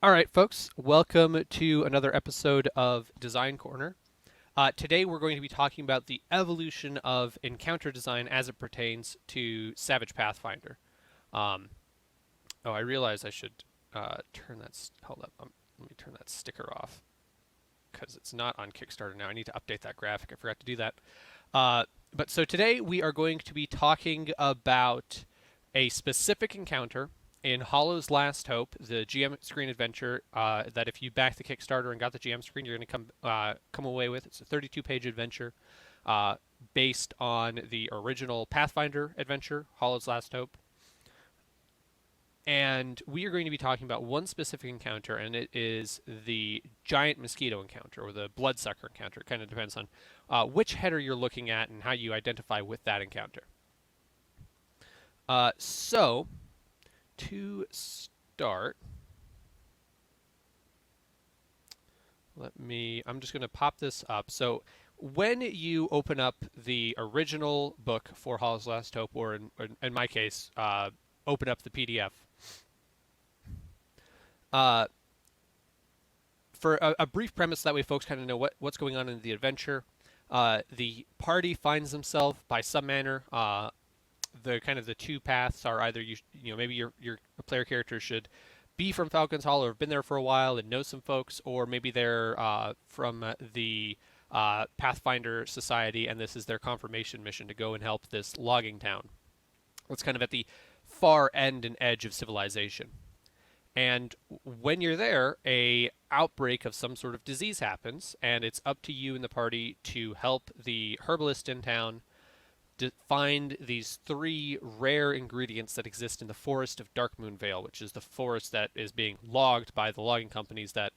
All right, folks, welcome to another episode of Design Corner. Today we're going to be talking about the evolution of encounter design as it pertains to Savage Pathfinder. Um, I realize I should turn that. Hold up, let me turn that sticker off because it's not on Kickstarter now. I need to update that graphic. I forgot to do that. But so today we are going to be talking about a specific encounter in Hollow's Last Hope, the GM screen adventure that if you back the Kickstarter and got the GM screen, you're going to come away with. It's a 32-page adventure based on the original Pathfinder adventure, Hollow's Last Hope. And we are going to be talking about one specific encounter, and it is the Giant Mosquito encounter, or the Bloodsucker encounter. It kind of depends on which header you're looking at and how you identify with that encounter. So, to start, I'm just going to pop this up. So, when you open up the original book for Hollow's Last Hope, or in my case, open up the PDF, for a brief premise, that way folks kind of know what's going on in the adventure. The party finds themselves by some manner. The two paths are either maybe your player character should be from Falcon's Hollow or have been there for a while and know some folks, or maybe they're from the Pathfinder Society, and this is their confirmation mission to go and help this logging town. It's kind of at the far end and edge of civilization. And when you're there, a outbreak of some sort of disease happens, and it's up to you and the party to help the herbalist in town to find these three rare ingredients that exist in the forest of Darkmoon Vale, which is the forest that is being logged by the logging companies that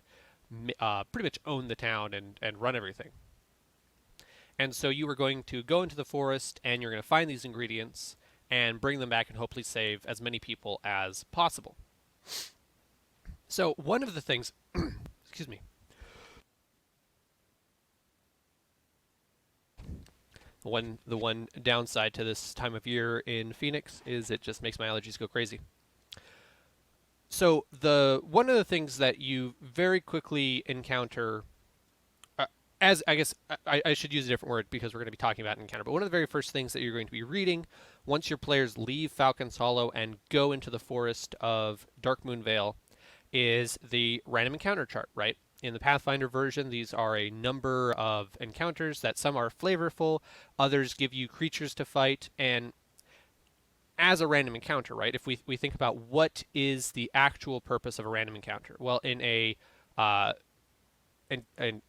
pretty much own the town and run everything. And so you are going to go into the forest, and you're going to find these ingredients and bring them back and hopefully save as many people as possible. So one of the things, excuse me, the one downside to this time of year in Phoenix is it just makes my allergies go crazy. So one of the things that you very quickly encounter, as I guess I should use a different word because we're going to be talking about an encounter, but one of the very first things that you're going to be reading once your players leave Falcon's Hollow and go into the forest of Darkmoon Vale is the random encounter chart, right? In the Pathfinder version, these are a number of encounters that some are flavorful, others give you creatures to fight, and as a random encounter, right? If we think about what is the actual purpose of a random encounter, well, in a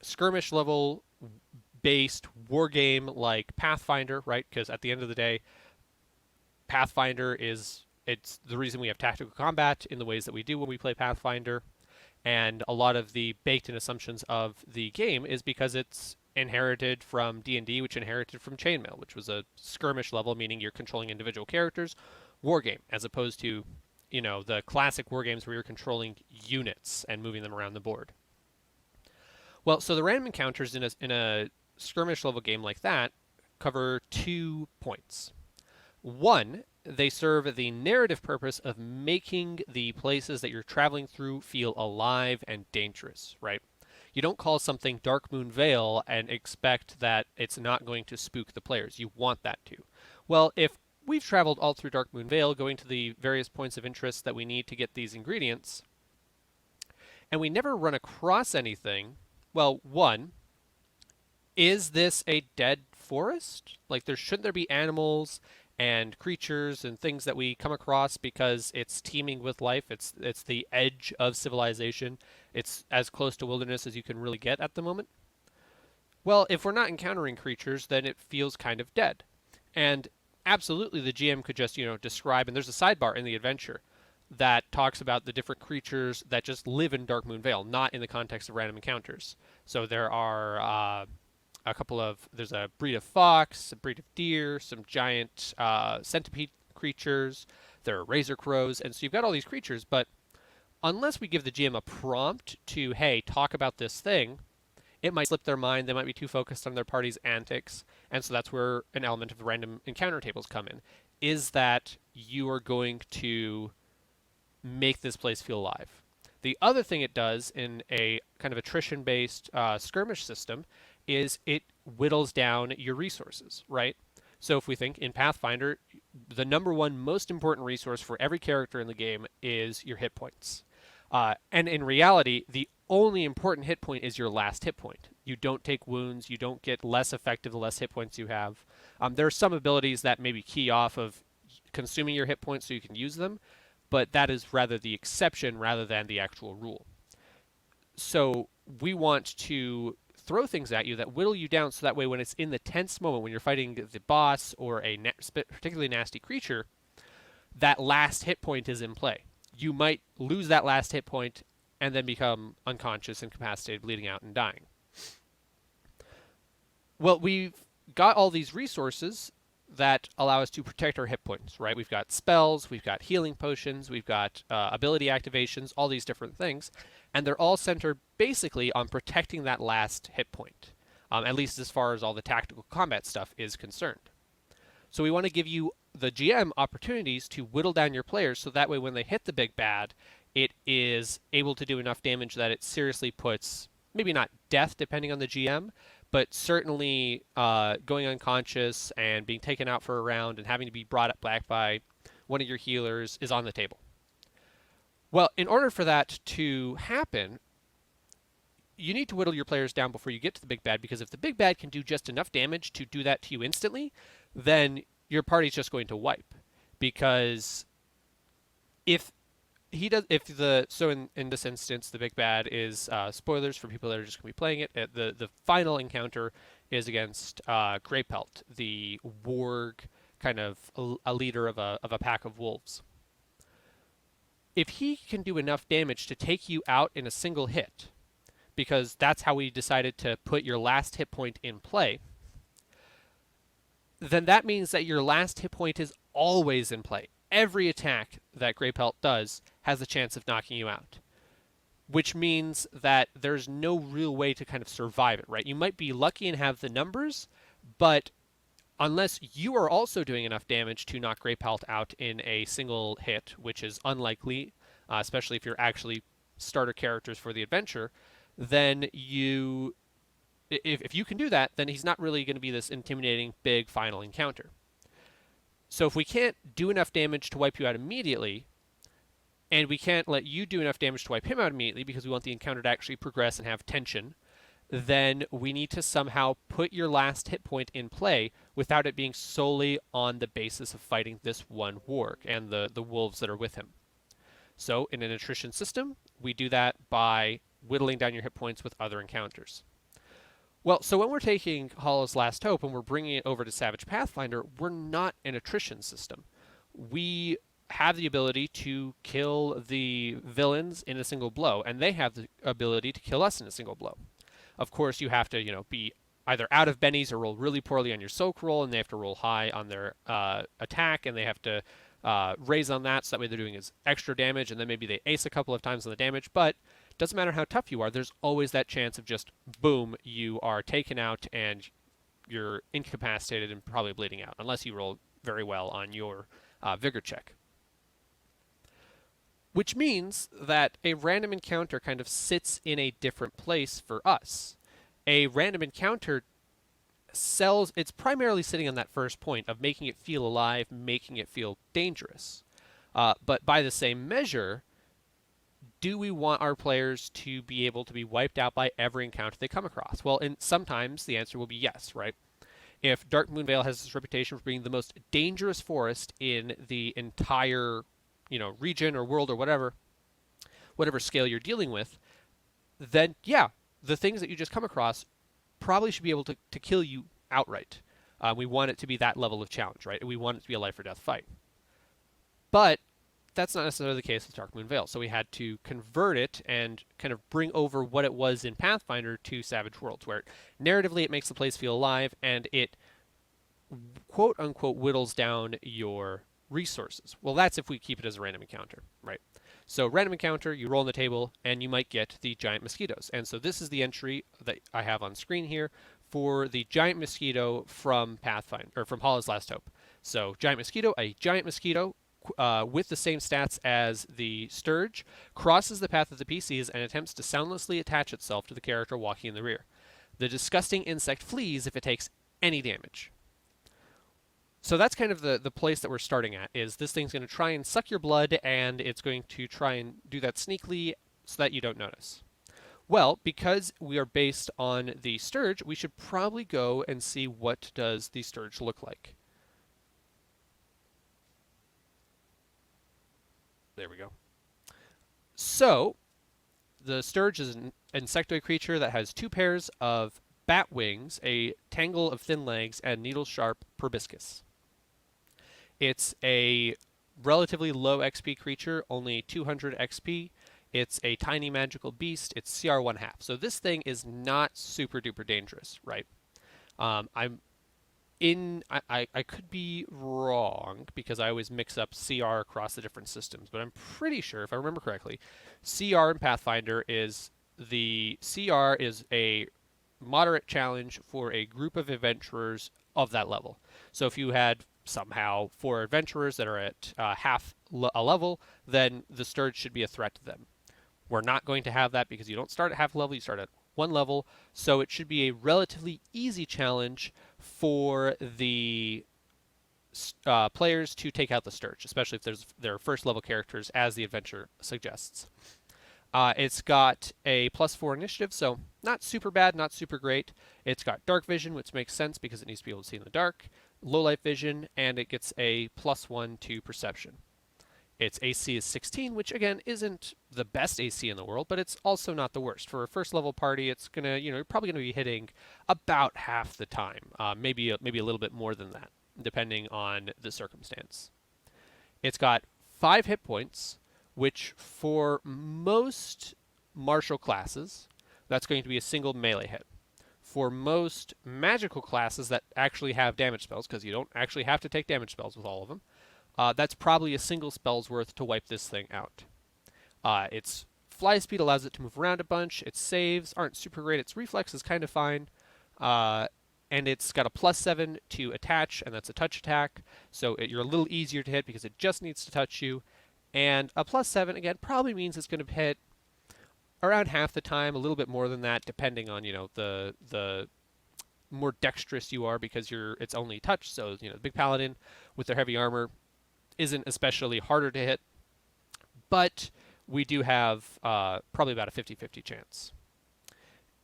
skirmish level based war game like Pathfinder, right? Because at the end of the day, Pathfinder it's the reason we have tactical combat in the ways that we do when we play Pathfinder. And a lot of the baked-in assumptions of the game is because it's inherited from D&D, which inherited from Chainmail, which was a skirmish level, meaning you're controlling individual characters, war game, as opposed to, the classic war games where you're controlling units and moving them around the board. Well, so the random encounters in a skirmish level game like that cover 2 points. One, they serve the narrative purpose of making the places that you're traveling through feel alive and dangerous, right? You don't call something Darkmoon Vale and expect that it's not going to spook the players. You want that to. Well, if we've traveled all through Darkmoon Vale, going to the various points of interest that we need to get these ingredients, and we never run across anything, well, one, is this a dead forest? Like, shouldn't there be animals and creatures and things that we come across because it's teeming with life? It's the edge of civilization. It's as close to wilderness as you can really get at the moment. Well, if we're not encountering creatures, then it feels kind of dead. And absolutely the GM could just, describe, and there's a sidebar in the adventure that talks about the different creatures that just live in Darkmoon Vale, not in the context of random encounters. So there are there's a breed of fox, a breed of deer, some giant centipede creatures, there are razor crows, and so you've got all these creatures, but unless we give the GM a prompt to, hey, talk about this thing, it might slip their mind, they might be too focused on their party's antics, and so that's where an element of the random encounter tables come in, is that you are going to make this place feel alive. The other thing it does in a kind of attrition-based skirmish system is it whittles down your resources, right? So if we think in Pathfinder, the number one most important resource for every character in the game is your hit points. And in reality, the only important hit point is your last hit point. You don't take wounds. You don't get less effective the less hit points you have. There are some abilities that maybe key off of consuming your hit points so you can use them, but that is rather the exception rather than the actual rule. So we want to throw things at you that whittle you down so that way when it's in the tense moment, when you're fighting the boss or a particularly nasty creature, that last hit point is in play. You might lose that last hit point and then become unconscious, incapacitated, bleeding out, and dying. Well, we've got all these resources that allow us to protect our hit points, right? We've got spells, we've got healing potions, we've got ability activations, all these different things, and they're all centered basically on protecting that last hit point, at least as far as all the tactical combat stuff is concerned. So we want to give you, the GM, opportunities to whittle down your players so that way when they hit the big bad, it is able to do enough damage that it seriously puts, maybe not death depending on the GM, but certainly going unconscious and being taken out for a round and having to be brought up back by one of your healers is on the table. Well, in order for that to happen, you need to whittle your players down before you get to the big bad, because if the big bad can do just enough damage to do that to you instantly, then your party's just going to wipe. Because if he does, so in this instance, the big bad is, spoilers for people that are just going to be playing it, the final encounter is against Greypelt, the warg, kind of a leader of a pack of wolves. If he can do enough damage to take you out in a single hit, because that's how we decided to put your last hit point in play, then that means that your last hit point is always in play. Every attack that Greypelt does has a chance of knocking you out, which means that there's no real way to kind of survive it, right? You might be lucky and have the numbers, but unless you are also doing enough damage to knock Greypelt out in a single hit, which is unlikely, especially if you're actually starter characters for the adventure, then if you can do that, then he's not really going to be this intimidating big final encounter. So if we can't do enough damage to wipe you out immediately, and we can't let you do enough damage to wipe him out immediately because we want the encounter to actually progress and have tension, then we need to somehow put your last hit point in play without it being solely on the basis of fighting this one warg and the wolves that are with him. So in an attrition system, we do that by whittling down your hit points with other encounters. Well, so when we're taking Hollow's Last Hope and we're bringing it over to Savage Pathfinder, we're not an attrition system. We have the ability to kill the villains in a single blow, and they have the ability to kill us in a single blow. Of course, you have to, be either out of bennies or roll really poorly on your soak roll, and they have to roll high on their attack, and they have to raise on that, so that way they're doing is extra damage, and then maybe they ace a couple of times on the damage, but doesn't matter how tough you are, there's always that chance of just, boom, you are taken out and you're incapacitated and probably bleeding out, unless you roll very well on your vigor check. Which means that a random encounter kind of sits in a different place for us. A random encounter it's primarily sitting on that first point of making it feel alive, making it feel dangerous. But by the same measure, do we want our players to be able to be wiped out by every encounter they come across? Well, sometimes the answer will be yes, right? If Dark Moonvale has this reputation for being the most dangerous forest in the entire, region or world or whatever scale you're dealing with, then yeah, the things that you just come across probably should be able to kill you outright. We want it to be that level of challenge, right? We want it to be a life or death fight. But that's not necessarily the case with Dark Moonvale, so we had to convert it and kind of bring over what it was in Pathfinder to Savage Worlds, where narratively it makes the place feel alive, and it quote-unquote whittles down your resources. Well, that's if we keep it as a random encounter, right? So random encounter, you roll on the table, and you might get the Giant Mosquitoes. And so this is the entry that I have on screen here for the Giant Mosquito from Pathfinder, or from Hollow's Last Hope. So Giant Mosquito, a giant mosquito, with the same stats as the Sturge, crosses the path of the PCs and attempts to soundlessly attach itself to the character walking in the rear. The disgusting insect flees if it takes any damage. So that's kind of the place that we're starting at, is this thing's going to try and suck your blood, and it's going to try and do that sneakily so that you don't notice. Well, because we are based on the Sturge, we should probably go and see what does the Sturge look like. There we go. So, the Sturge is an insectoid creature that has 2 pairs of bat wings, a tangle of thin legs, and needle-sharp proboscis. It's a relatively low XP creature, only 200 XP. It's a tiny magical beast. It's CR 1/2. So this thing is not super duper dangerous, right? I could be wrong because I always mix up CR across the different systems, but I'm pretty sure, if I remember correctly, CR in Pathfinder is a moderate challenge for a group of adventurers of that level. So if you had somehow 4 adventurers that are at half a level, then the Sturge should be a threat to them. We're not going to have that because you don't start at half level, you start at 1 level, so it should be a relatively easy challenge for the players to take out the Sturge, especially if they're first level characters, as the adventure suggests. It's got a +4 initiative, so not super bad, not super great. It's got dark vision, which makes sense because it needs to be able to see in the dark, low light vision, and it gets a +1 to perception. Its AC is 16, which again isn't the best AC in the world, but it's also not the worst. For a first level party, it's gonna, you're probably gonna be hitting about half the time, maybe a little bit more than that, depending on the circumstance. It's got 5 hit points, which for most martial classes, that's going to be a single melee hit. For most magical classes that actually have damage spells, because you don't actually have to take damage spells with all of them, that's probably a single spell's worth to wipe this thing out. Its fly speed allows it to move around a bunch. Its saves aren't super great. Its reflex is kind of fine. And it's got a +7 to attach, and that's a touch attack. So you're a little easier to hit because it just needs to touch you. And a +7, again, probably means it's going to hit around half the time, a little bit more than that, depending on, the more dexterous you are, because it's only touch. So, the big paladin with their heavy armor isn't especially harder to hit, but we do have probably about a 50-50 chance.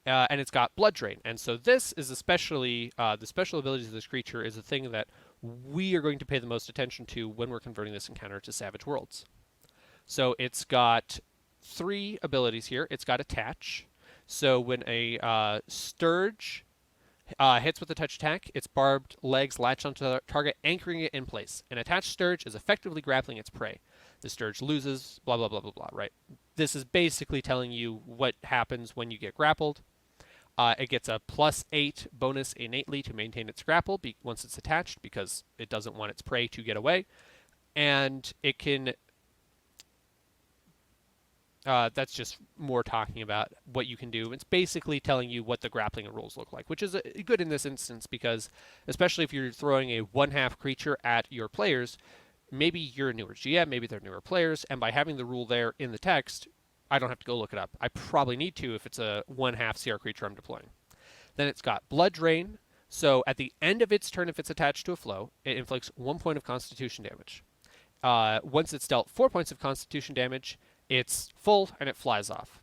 And it's got blood drain, and so this is especially the special abilities of this creature is a thing that we are going to pay the most attention to when we're converting this encounter to Savage Worlds. So it's got 3 abilities here. It's got attach. So when a Sturge hits with a touch attack, its barbed legs latch onto the target, anchoring it in place. An attached Sturge is effectively grappling its prey. The Sturge loses, blah, blah, blah, blah, blah, right? This is basically telling you what happens when you get grappled. It gets a +8 bonus innately to maintain its grapple once it's attached, because it doesn't want its prey to get away. And it can... that's just more talking about what you can do. It's basically telling you what the grappling rules look like, which is good in this instance because, especially if you're throwing a 1/2 creature at your players, maybe you're a newer GM, maybe they're newer players, and by having the rule there in the text, I don't have to go look it up. I probably need to if it's a 1/2 CR creature I'm deploying. Then it's got blood drain. So at the end of its turn, if it's attached to a flow, it inflicts 1 point of constitution damage. Once it's dealt 4 points of constitution damage, it's full and it flies off.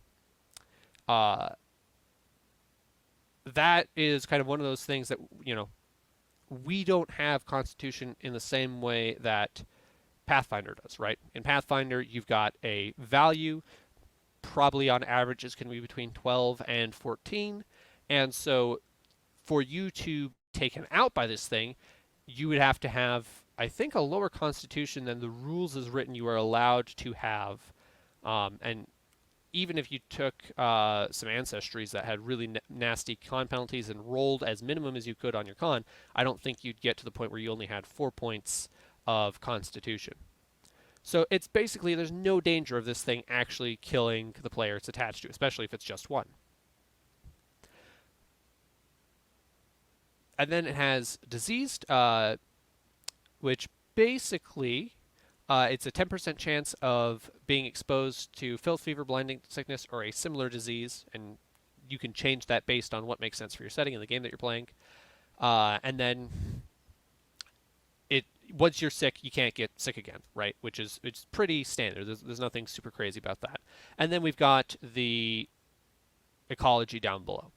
That is kind of one of those things that, we don't have constitution in the same way that Pathfinder does, right? In Pathfinder, you've got a value, probably on average is going to be between 12 and 14. And so for you to be taken out by this thing, you would have to have, I think, a lower constitution than the rules as written you are allowed to have. And even if you took some ancestries that had really nasty con penalties and rolled as minimum as you could on your con, I don't think you'd get to the point where you only had 4 points of constitution. So it's basically, there's no danger of this thing actually killing the player it's attached to, especially if it's just 1. And then it has diseased, which basically It's a 10% chance of being exposed to filth, fever, blinding sickness, or a similar disease, and you can change that based on what makes sense for your setting in the game that you're playing. And then it once you're sick, you can't get sick again, right? Which is it's pretty standard. There's nothing super crazy about that. And then we've got the ecology down below.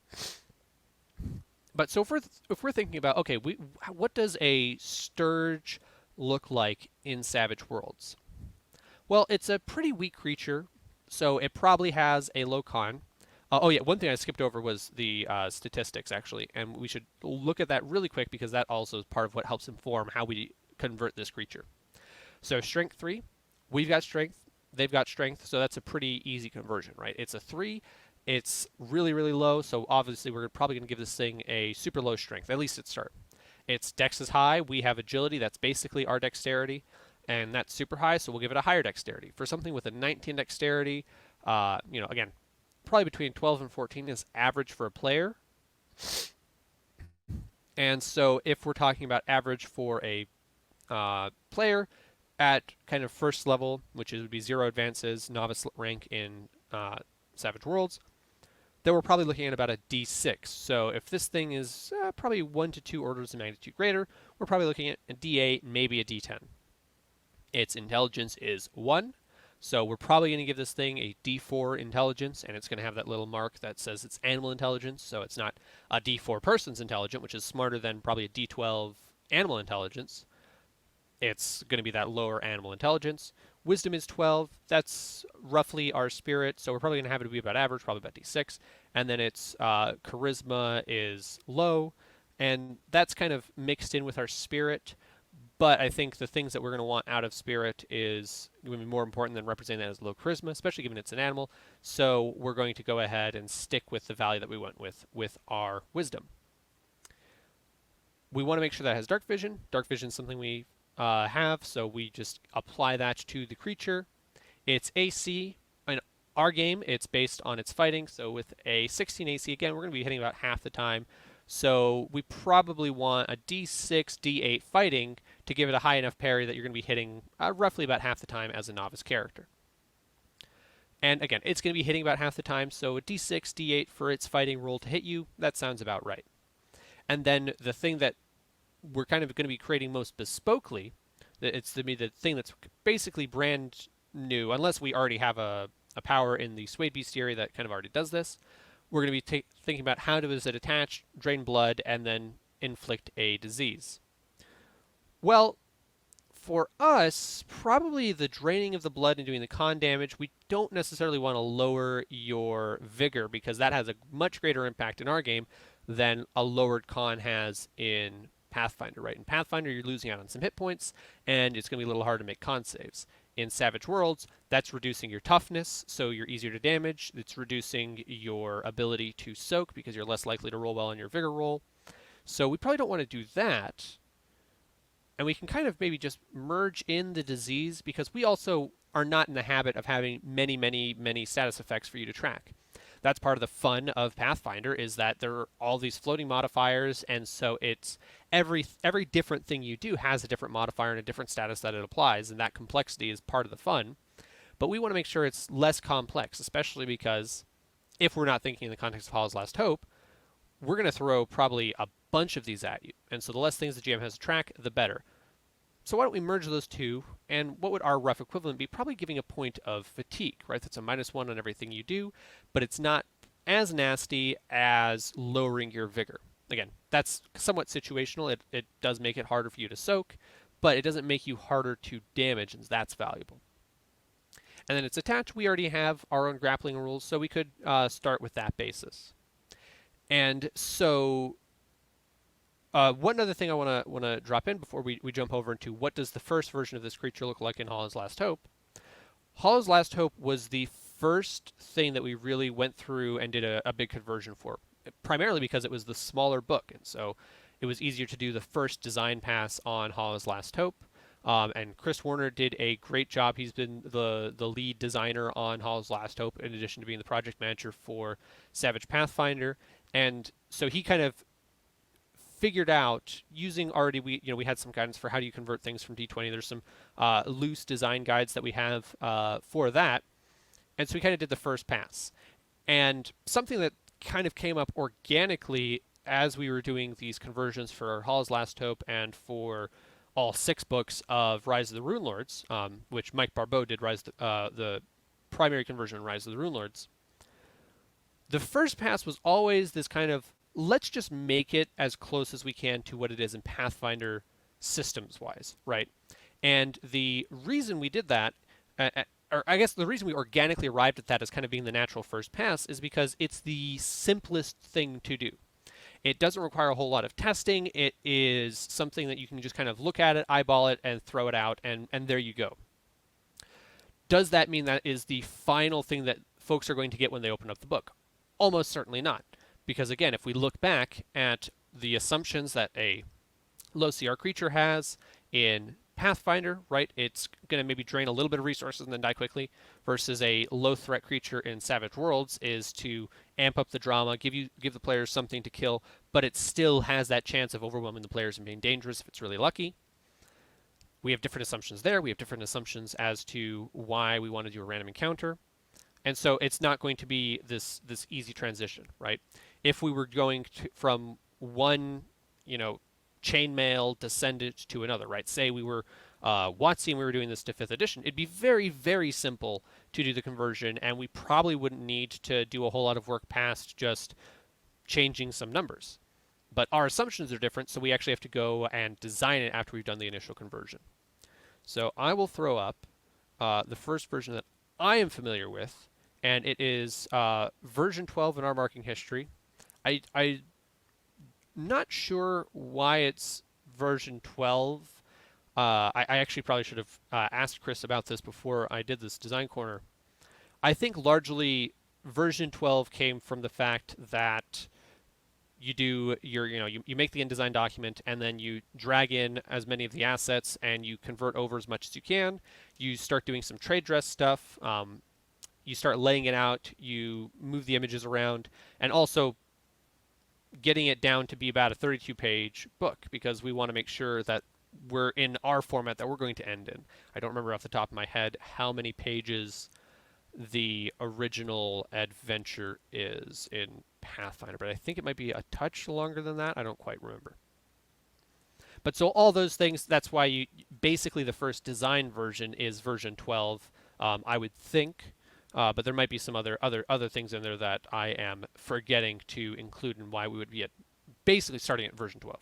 But so if we're thinking about, okay, what does a sturge look like in Savage Worlds? Well, it's a pretty weak creature, so it probably has a low con. Oh yeah, one thing I skipped over was the statistics actually, and we should look at that really quick because that also is part of what helps inform how we convert this creature. So strength 3, we've got strength, they've got strength, so that's a pretty easy conversion, right? It's a 3, it's really, really low, so obviously we're probably going to give this thing a super low strength, at least at start. Its dex is high, we have agility, that's basically our dexterity, and that's super high, so we'll give it a higher dexterity. For something with a 19 dexterity, again, probably between 12 and 14 is average for a player. And so if we're talking about average for a player at kind of first level, which would be 0 advances, novice rank in Savage Worlds, then we're probably looking at about a D6. So if this thing is probably 1 to 2 orders of magnitude greater, we're probably looking at a D8, maybe a D10. Its intelligence is 1, so we're probably going to give this thing a D4 intelligence, and it's going to have that little mark that says it's animal intelligence, so it's not a D4 person's intelligence, which is smarter than probably a D12 animal intelligence. It's going to be that lower animal intelligence. Wisdom is 12. That's roughly our spirit, so we're probably going to have it be about average, probably about D6. And then its charisma is low, and that's kind of mixed in with our spirit. But I think the things that we're going to want out of spirit is going to be more important than representing that as low charisma, especially given it's an animal. So we're going to go ahead and stick with the value that we went with our wisdom. We want to make sure that it has dark vision. Dark vision is something we have, so we just apply that to the creature. Its AC, in our game, it's based on its fighting, so with a 16 AC, again, we're going to be hitting about half the time. So we probably want a D6, D8 fighting to give it a high enough parry that you're going to be hitting roughly about half the time as a novice character. And again, it's going to be hitting about half the time, so a D6, D8 for its fighting roll to hit you, that sounds about right. And then the thing that we're kind of going to be creating most bespokely, it's to be the thing that's basically brand new, unless we already have a power in the Swayed Bestiary that kind of already does this. We're going to be thinking about how does it attach, drain blood, and then inflict a disease. Well, for us, probably the draining of the blood and doing the con damage, we don't necessarily want to lower your vigor because that has a much greater impact in our game than a lowered con has in Pathfinder, right? In Pathfinder, you're losing out on some hit points, and it's going to be a little hard to make con saves. In Savage Worlds, that's reducing your toughness, so you're easier to damage. It's reducing your ability to soak because you're less likely to roll well on your vigor roll. So we probably don't want to do that. And we can kind of maybe just merge in the disease because we also are not in the habit of having many, many, many status effects for you to track. That's part of the fun of Pathfinder is that there are all these floating modifiers, and so it's every different thing you do has a different modifier and a different status that it applies, and that complexity is part of the fun. But we want to make sure it's less complex, especially because if we're not thinking in the context of Hollow's Last Hope, we're going to throw probably a bunch of these at you. And so the less things the GM has to track, the better. So why don't we merge those two, and what would our rough equivalent be? Probably giving a point of fatigue, right? That's a -1 on everything you do, but it's not as nasty as lowering your vigor. Again, that's somewhat situational. It does make it harder for you to soak, but it doesn't make you harder to damage, and that's valuable. And then it's attached. We already have our own grappling rules, so we could start with that basis. And so one other thing I want to drop in before we jump over into what does the first version of this creature look like in Hollow's Last Hope. Hollow's Last Hope was the first thing that we really went through and did a big conversion for, primarily because it was the smaller book, and so it was easier to do the first design pass on Hollow's Last Hope. And Chris Warner did a great job. He's been the lead designer on Hollow's Last Hope, in addition to being the project manager for Savage Pathfinder. And so he kind of figured out using already we had some guidance for how do you convert things from D20. There's some loose design guides that we have for that, and so we kind of did the first pass. And something that kind of came up organically as we were doing these conversions for Hall's Last Hope and for all 6 books of Rise of the Runelords, which Mike Barbeau did the primary conversion in Rise of the Runelords. The first pass was always this kind of, let's just make it as close as we can to what it is in Pathfinder systems-wise, right? And the reason we did that, or I guess the reason we organically arrived at that as kind of being the natural first pass is because it's the simplest thing to do. It doesn't require a whole lot of testing. It is something that you can just kind of look at it, eyeball it, and throw it out, and there you go. Does that mean that is the final thing that folks are going to get when they open up the book? Almost certainly not. Because again, if we look back at the assumptions that a low CR creature has in Pathfinder, right, it's going to maybe drain a little bit of resources and then die quickly, versus a low threat creature in Savage Worlds is to amp up the drama, give the players something to kill, but it still has that chance of overwhelming the players and being dangerous if it's really lucky. We have different assumptions there. We have different assumptions as to why we want to do a random encounter. And so it's not going to be this easy transition, right? If we were going from one, chainmail descendant to another, right? Say we were WotC and we were doing this to 5th edition, it'd be very, very simple to do the conversion, and we probably wouldn't need to do a whole lot of work past just changing some numbers. But our assumptions are different, so we actually have to go and design it after we've done the initial conversion. So I will throw up the first version that I am familiar with, and it is version 12 in our marking history. I'm not sure why it's version 12. I actually probably should have asked Chris about this before I did this design corner. I think largely version 12 came from the fact that you do you make the InDesign document and then you drag in as many of the assets and you convert over as much as you can. You start doing some trade dress stuff. You start laying it out. You move the images around, and also getting it down to be about a 32-page book because we want to make sure that we're in our format that we're going to end in. I don't remember off the top of my head how many pages the original adventure is in Pathfinder, but I think it might be a touch longer than that. I don't quite remember. But so all those things, that's why basically the first design version is version 12, I would think. But there might be some other things in there that I am forgetting to include and why we would be basically starting at version 12.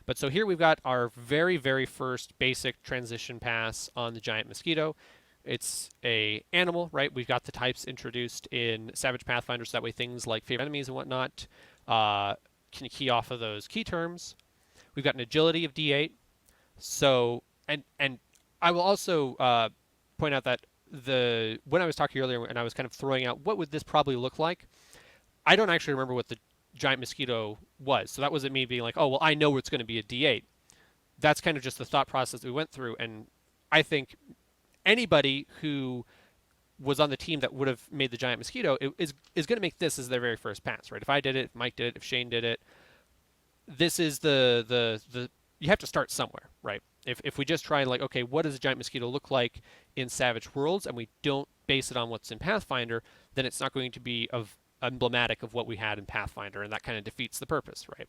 But so here we've got our very, very first basic transition pass on the Giant Mosquito. It's a animal, right? We've got the types introduced in Savage Pathfinder, so that way things like favorite enemies and whatnot can key off of those key terms. We've got an agility of D8. So, and I will also point out that when I was talking earlier and I was kind of throwing out what would this probably look like, I don't actually remember what the Giant Mosquito was. So that wasn't me being like, oh, well, I know it's going to be a D8. That's kind of just the thought process that we went through. And I think anybody who was on the team that would have made the Giant Mosquito is going to make this as their very first pass, right? If I did it, if Mike did it, if Shane did it, this is the you have to start somewhere, right? If we just try and okay, what does a Giant Mosquito look like in Savage Worlds, and we don't base it on what's in Pathfinder, then it's not going to be emblematic of what we had in Pathfinder, and that kind of defeats the purpose, right?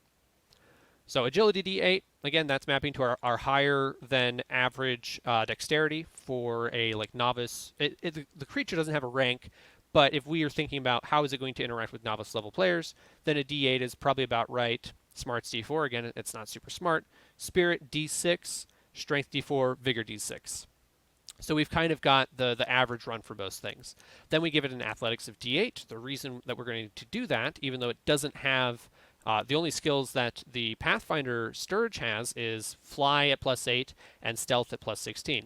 So agility D8, again, that's mapping to our higher than average dexterity for a novice. The creature doesn't have a rank, but if we are thinking about how is it going to interact with novice level players, then a D8 is probably about right. Smart's D4, again, it's not super smart. Spirit D6, Strength D4, Vigor D6. So we've kind of got the average run for most things. Then we give it an Athletics of D8. The reason that we're going to do that, even though it doesn't have the only skills that the Pathfinder Sturge has is Fly at +8 and Stealth at +16.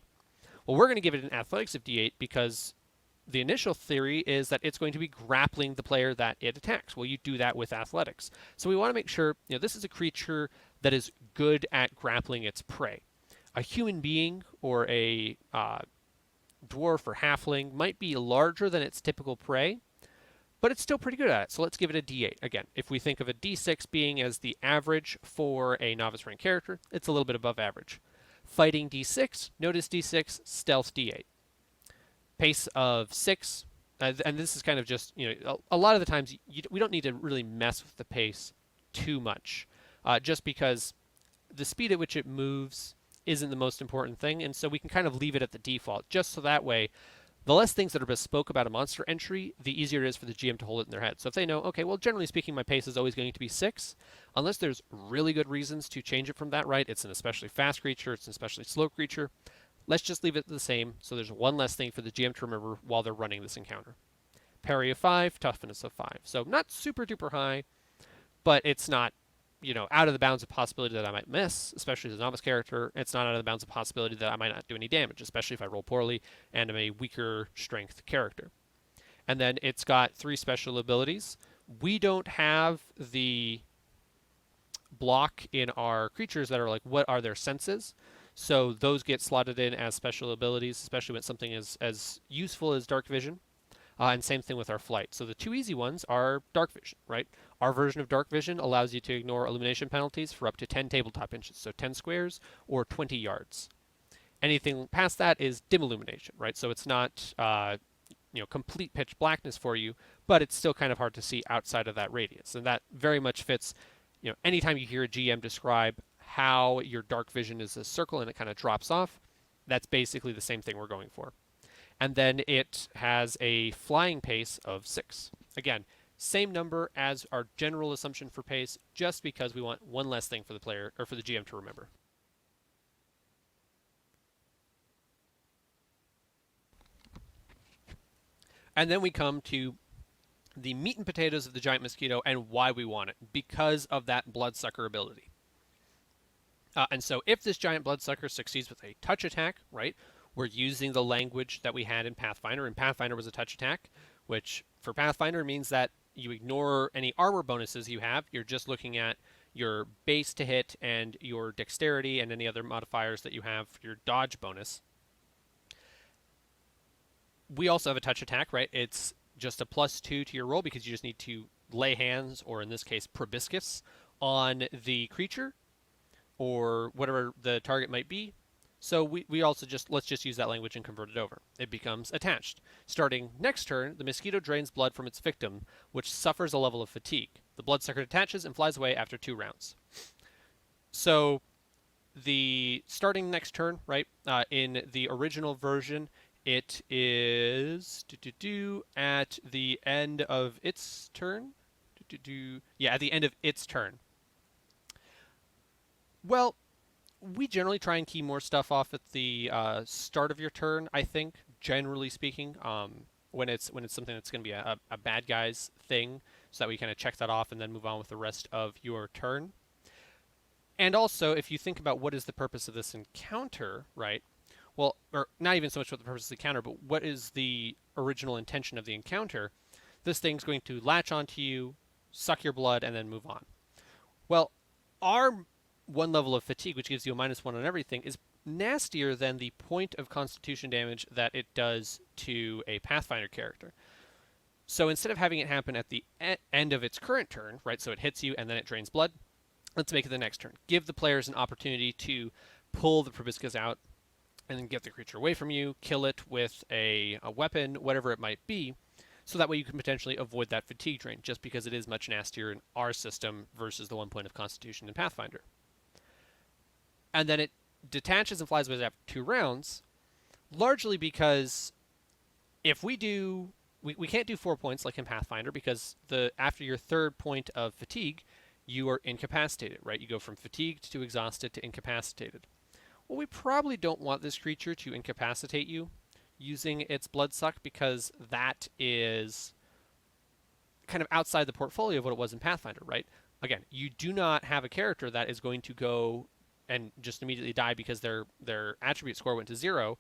Well, we're going to give it an Athletics of D8 because the initial theory is that it's going to be grappling the player that it attacks. Well, you do that with athletics. So we want to make sure, this is a creature that is good at grappling its prey. A human being or a dwarf or halfling might be larger than its typical prey, but it's still pretty good at it. So let's give it a D8. Again, if we think of a D6 being as the average for a novice rank character, it's a little bit above average. Fighting D6, notice D6, stealth D8. Pace of 6, and this is kind of just, a lot of the times we don't need to really mess with the pace too much, just because the speed at which it moves isn't the most important thing, and so we can kind of leave it at the default, just so that way the less things that are bespoke about a monster entry, the easier it is for the GM to hold it in their head. So if they know, okay, well, generally speaking, my pace is always going to be 6, unless there's really good reasons to change it from that, right? It's an especially fast creature, it's an especially slow creature. Let's just leave it the same, so there's one less thing for the GM to remember while they're running this encounter. Parry of 5, toughness of 5. So not super duper high, but it's not, out of the bounds of possibility that I might miss, especially as a novice character. It's not out of the bounds of possibility that I might not do any damage, especially if I roll poorly and I'm a weaker strength character. And then it's got 3 special abilities. We don't have the block in our creatures that are like, what are their senses? So those get slotted in as special abilities, especially when something is as useful as dark vision. And same thing with our flight. So the 2 easy ones are dark vision, right? Our version of dark vision allows you to ignore illumination penalties for up to 10 tabletop inches, so 10 squares or 20 yards. Anything past that is dim illumination, right? So it's not complete pitch blackness for you, but it's still kind of hard to see outside of that radius. And that very much fits, anytime you hear a GM describe how your dark vision is a circle and it kind of drops off, that's basically the same thing we're going for. And then it has a flying pace of 6. Again, same number as our general assumption for pace, just because we want one less thing for the player, or for the GM to remember. And then we come to the meat and potatoes of the Giant Mosquito and why we want it, because of that Bloodsucker ability. And so if this Giant Bloodsucker succeeds with a touch attack, right, we're using the language that we had in Pathfinder, and Pathfinder was a touch attack, which for Pathfinder means that you ignore any armor bonuses you have. You're just looking at your base to hit and your dexterity and any other modifiers that you have for your dodge bonus. We also have a touch attack, right? It's just a +2 to your roll because you just need to lay hands, or in this case, proboscis, on the creature or whatever the target might be. So we also let's just use that language and convert it over. It becomes attached. Starting next turn, the mosquito drains blood from its victim, which suffers a level of fatigue. The bloodsucker detaches and flies away after 2 rounds. So the starting next turn, right, in the original version, it is at the end of its turn. Yeah, at the end of its turn. Well, we generally try and key more stuff off at the start of your turn, I think, generally speaking, when it's something that's going to be a bad guy's thing, so that we kind of check that off and then move on with the rest of your turn. And also, if you think about what is the purpose of this encounter, right? Well, or not even so much what the purpose of the encounter, but what is the original intention of the encounter, this thing's going to latch onto you, suck your blood, and then move on. Well, our 1 level of fatigue, which gives you a -1 on everything, is nastier than the point of constitution damage that it does to a Pathfinder character. So instead of having it happen at the end of its current turn, right, so it hits you and then it drains blood, let's make it the next turn. Give the players an opportunity to pull the proboscis out and then get the creature away from you, kill it with a weapon, whatever it might be, so that way you can potentially avoid that fatigue drain, just because it is much nastier in our system versus the 1 point of constitution in Pathfinder. And then it detaches and flies away after 2 rounds, largely because if we do, we can't do 4 points like in Pathfinder, because after your 3rd point of fatigue, you are incapacitated, right? You go from fatigued to exhausted to incapacitated. Well, we probably don't want this creature to incapacitate you using its Bloodsuck, because that is kind of outside the portfolio of what it was in Pathfinder, right? Again, you do not have a character that is going to go and just immediately die because their attribute score went to 0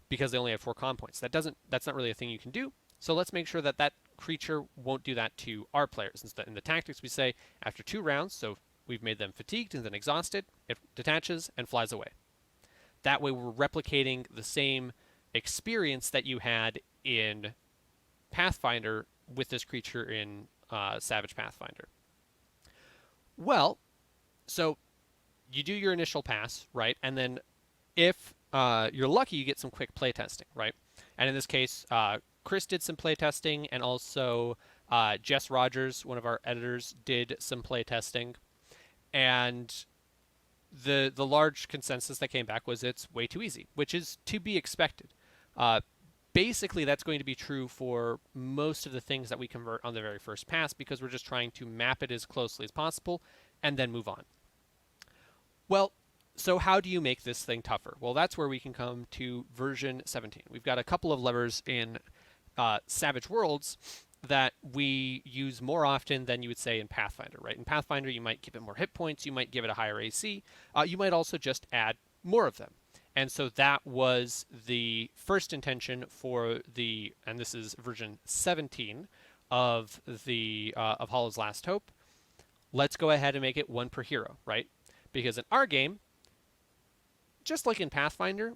because they only have 4 con points. That's not really a thing you can do. So let's make sure that that creature won't do that to our players. Instead, in the tactics, we say after 2 rounds, so we've made them fatigued and then exhausted, it detaches and flies away. That way we're replicating the same experience that you had in Pathfinder with this creature in Savage Pathfinder? Well, so you do your initial pass, right? And then if you're lucky, you get some quick playtesting, right? And in this case, Chris did some playtesting, and also Jess Rogers, one of our editors, did some playtesting. And the large consensus that came back was it's way too easy, which is to be expected. Uh, Basically, that's going to be true for most of the things that we convert on the very first pass because we're just trying to map it as closely as possible and then move on. Well, so how do you make this thing tougher? Well, that's where we can come to version 17. We've got a couple of levers in Savage Worlds that we use more often than you would say in Pathfinder, right? In Pathfinder, you might give it more hit points, you might give it a higher AC, you might also just add more of them. And so that was the first intention for the, and this is version 17 of the of Hollow's Last Hope. Let's go ahead and make it one per hero, right? Because in our game, just like in Pathfinder,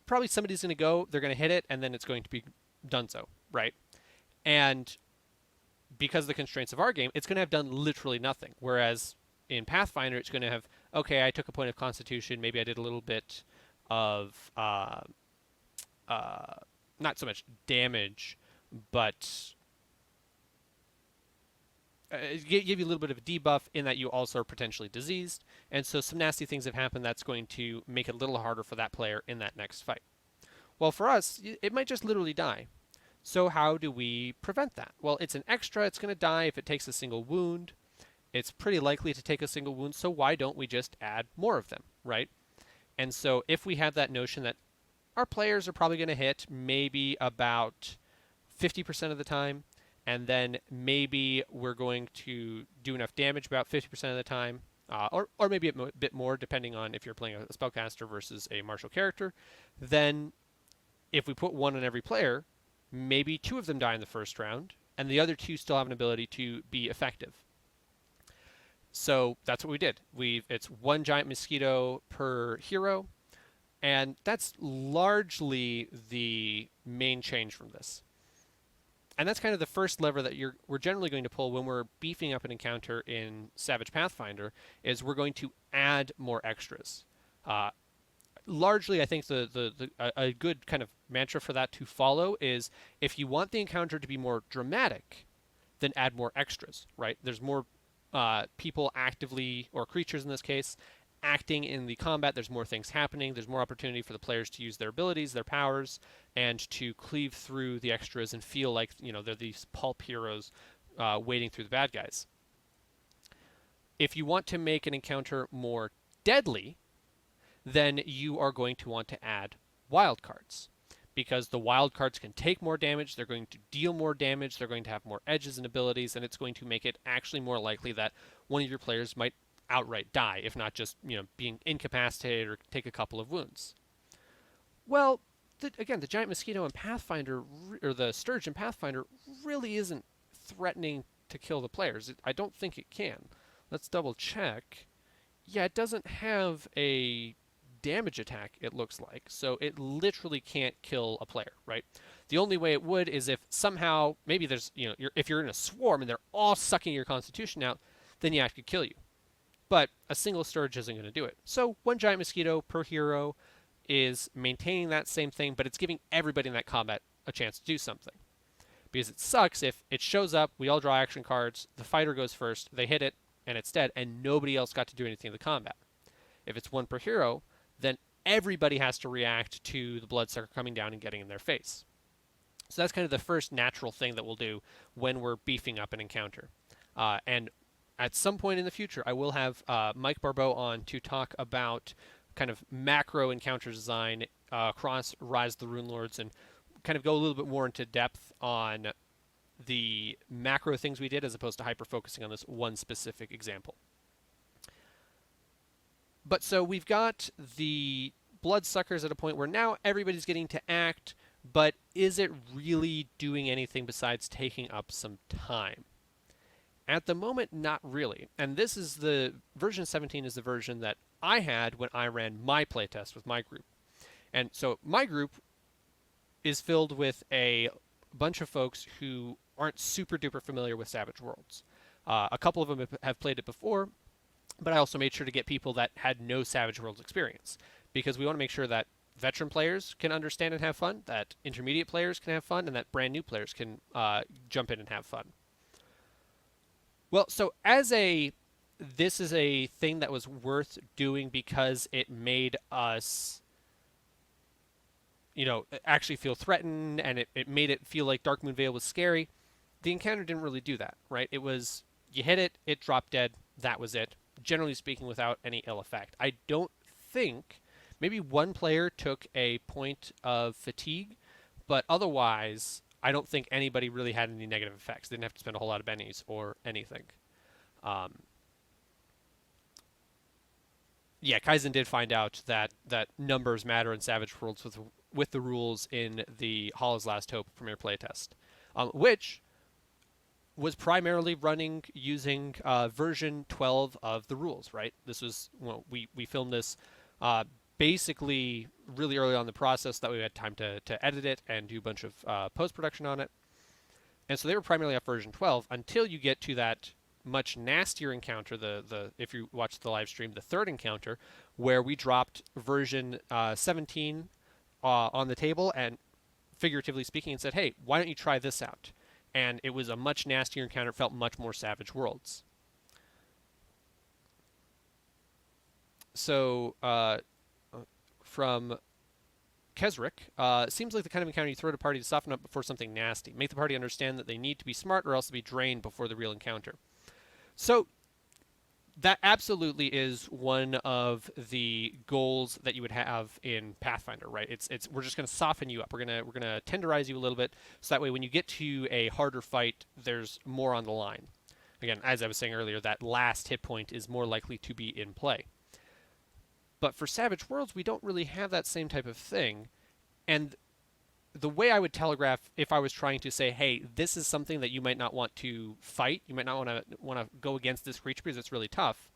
probably somebody's going to go, they're going to hit it, and then it's going to be done so, right? And because of the constraints of our game, it's going to have done literally nothing. Whereas in Pathfinder, it's going to have, okay, I took a point of Constitution, maybe I did a little bit of not so much damage, but give you a little bit of a debuff in that you also are potentially diseased, and so some nasty things have happened that's going to make it a little harder for that player in that next fight. Well, for us, it might just literally die. So how do we prevent that? Well, it's an extra, it's going to die if it takes a single wound. It's pretty likely to take a single wound, so why don't we just add more of them, right? And so if we have that notion that our players are probably going to hit maybe about 50% of the time, and then maybe we're going to do enough damage about 50% of the time, or maybe a bit more depending on if you're playing a spellcaster versus a martial character, then if we put one on every player, maybe two of them die in the first round, and the other two still have an ability to be effective. So that's what we did. It's one giant mosquito per hero, and that's largely the main change from this. And that's kind of the first lever that we're generally going to pull when we're beefing up an encounter in Savage Pathfinder, is we're going to add more extras. Largely, I think a good kind of mantra for that to follow is, if you want the encounter to be more dramatic, then add more extras, right? There's more people actively, or creatures in this case, acting in the combat. There's more things happening. There's more opportunity for the players to use their abilities, their powers, and to cleave through the extras and feel like, they're these pulp heroes wading through the bad guys. If you want to make an encounter more deadly, then you are going to want to add wild cards, because the wild cards can take more damage, they're going to deal more damage, they're going to have more edges and abilities, and it's going to make it actually more likely that one of your players might outright die, if not just, being incapacitated or take a couple of wounds. Well, again, the giant mosquito in Pathfinder, or the sturge in Pathfinder, really isn't threatening to kill the players. I don't think it can. Let's double check. Yeah, it doesn't have a damage attack, it looks like, so it literally can't kill a player, right? The only way it would is if somehow, maybe there's, if you're in a swarm and they're all sucking your constitution out, then yeah, it could kill you. But a single sturge isn't going to do it. So one giant mosquito per hero is maintaining that same thing, but it's giving everybody in that combat a chance to do something. Because it sucks if it shows up, we all draw action cards, the fighter goes first, they hit it, and it's dead, and nobody else got to do anything in the combat. If it's one per hero, then everybody has to react to the bloodsucker coming down and getting in their face. So that's kind of the first natural thing that we'll do when we're beefing up an encounter. And at some point in the future, I will have Mike Barbeau on to talk about kind of macro encounter design across Rise of the Runelords, and kind of go a little bit more into depth on the macro things we did as opposed to hyper-focusing on this one specific example. But so we've got the bloodsuckers at a point where now everybody's getting to act, but is it really doing anything besides taking up some time? At the moment, not really. And this is the version 17 is the version that I had when I ran my playtest with my group. And so my group is filled with a bunch of folks who aren't super duper familiar with Savage Worlds. A couple of them have played it before, but I also made sure to get people that had no Savage Worlds experience because we want to make sure that veteran players can understand and have fun, that intermediate players can have fun, and that brand new players can jump in and have fun. Well, so this is a thing that was worth doing because it made us, actually feel threatened, and it made it feel like Darkmoon Vale was scary. The encounter didn't really do that, right? It was, you hit it, it dropped dead, that was it. Generally speaking, without any ill effect. I don't think, maybe one player took a point of fatigue, but otherwise, I don't think anybody really had any negative effects. They didn't have to spend a whole lot of bennies or anything. Yeah, Kaizen did find out that numbers matter in Savage Worlds with the rules in the Hollow's Last Hope Premier Playtest, which was primarily running using version 12 of the rules, right? This was, we filmed this basically really early on in the process so that we had time to edit it and do a bunch of post-production on it. And so they were primarily off version 12 until you get to that much nastier encounter, if you watch the live stream, the third encounter, where we dropped version 17 on the table and figuratively speaking and said, hey, why don't you try this out? And it was a much nastier encounter. It felt much more Savage Worlds. So, from Kesrick, seems like the kind of encounter you throw at a party to soften up before something nasty. Make the party understand that they need to be smart or else they'll be drained before the real encounter. So, that absolutely is one of the goals that you would have in Pathfinder, right? We're just going to soften you up. We're going to tenderize you a little bit, so that way when you get to a harder fight, there's more on the line. Again, as I was saying earlier, that last hit point is more likely to be in play. But for Savage Worlds, we don't really have that same type of thing. And the way I would telegraph if I was trying to say, hey, this is something that you might not want to fight, you might not want to go against this creature because it's really tough,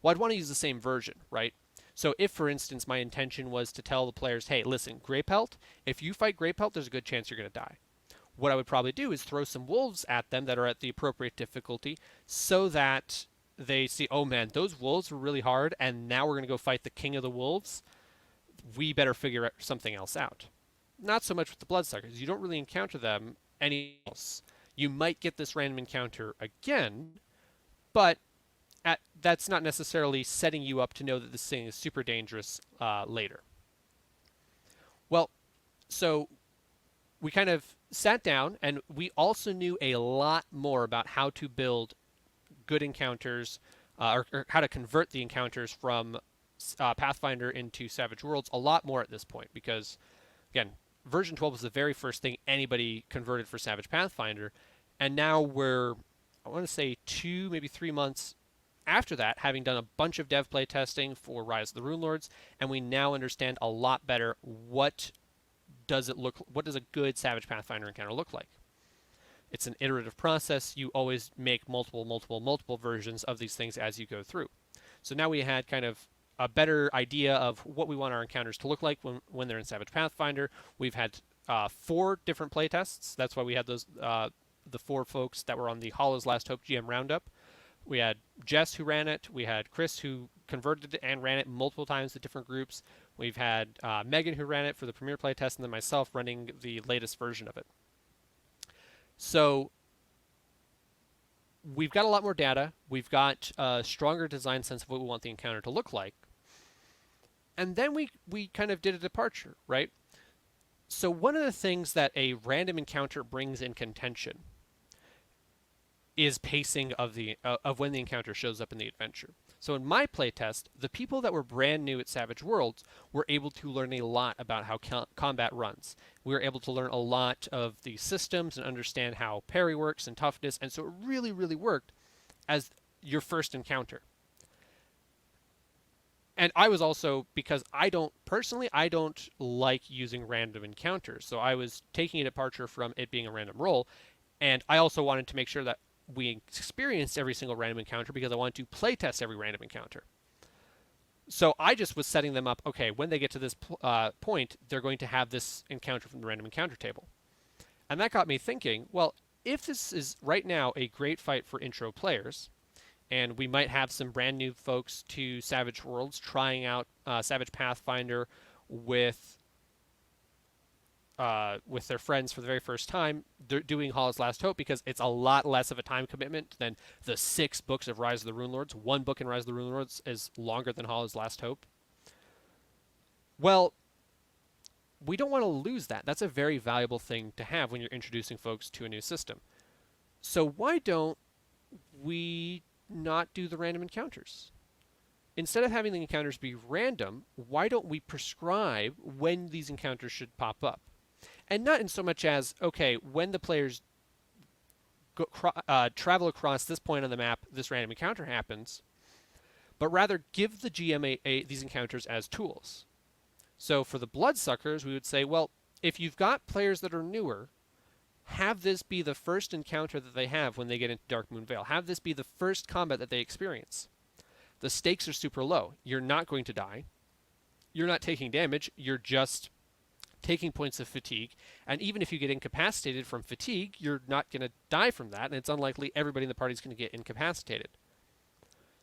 well, I'd want to use the same version, right? So if, for instance, my intention was to tell the players, hey, listen, Greypelt, if you fight Greypelt, there's a good chance you're going to die. What I would probably do is throw some wolves at them that are at the appropriate difficulty so that they see, oh man, those wolves were really hard, and now we're going to go fight the king of the wolves. We better figure something else out. Not so much with the Bloodsuckers. You don't really encounter them anywhere else. You might get this random encounter again, but that's not necessarily setting you up to know that this thing is super dangerous later. Well, so we kind of sat down, and we also knew a lot more about how to build good encounters, or how to convert the encounters from Pathfinder into Savage Worlds a lot more at this point, because, again, version 12 was the very first thing anybody converted for Savage Pathfinder, and now we're, I want to say 2, maybe 3 months after that, having done a bunch of dev play testing for Rise of the Runelords, and we now understand a lot better what does a good Savage Pathfinder encounter look like. It's an iterative process. You always make multiple versions of these things as you go through. So now we had kind of a better idea of what we want our encounters to look like when they're in Savage Pathfinder. We've had 4 different playtests. That's why we had those the 4 folks that were on the Hollow's Last Hope GM Roundup. We had Jess who ran it. We had Chris who converted it and ran it multiple times to different groups. We've had Megan who ran it for the Premier Playtest, and then myself running the latest version of it. So we've got a lot more data. We've got a stronger design sense of what we want the encounter to look like. And then we kind of did a departure, right? So one of the things that a random encounter brings in contention is pacing of when the encounter shows up in the adventure. So in my playtest, the people that were brand new at Savage Worlds were able to learn a lot about how combat runs. We were able to learn a lot of the systems and understand how parry works and toughness, and so it really, really worked as your first encounter. And I was also, because I don't like using random encounters, so I was taking a departure from it being a random roll, and I also wanted to make sure that we experienced every single random encounter because I wanted to playtest every random encounter. So I just was setting them up, okay, when they get to this point, they're going to have this encounter from the random encounter table. And that got me thinking, well, if this is right now a great fight for intro players, and we might have some brand new folks to Savage Worlds trying out Savage Pathfinder with their friends for the very first time, they're doing Hall's Last Hope because it's a lot less of a time commitment than the 6 books of Rise of the Runelords. One book in Rise of the Runelords is longer than Hall's Last Hope. Well, we don't want to lose that. That's a very valuable thing to have when you're introducing folks to a new system. So why don't we not do the random encounters? Instead of having the encounters be random, why don't we prescribe when these encounters should pop up? And not in so much as, okay, when the players travel across this point on the map, this random encounter happens, but rather give the GM these encounters as tools. So for the Bloodsuckers, we would say, well, if you've got players that are newer, have this be the first encounter that they have when they get into Darkmoon Vale. Have this be the first combat that they experience. The stakes are super low. You're not going to die. You're not taking damage. You're just taking points of fatigue. And even if you get incapacitated from fatigue, you're not going to die from that, and it's unlikely everybody in the party is going to get incapacitated.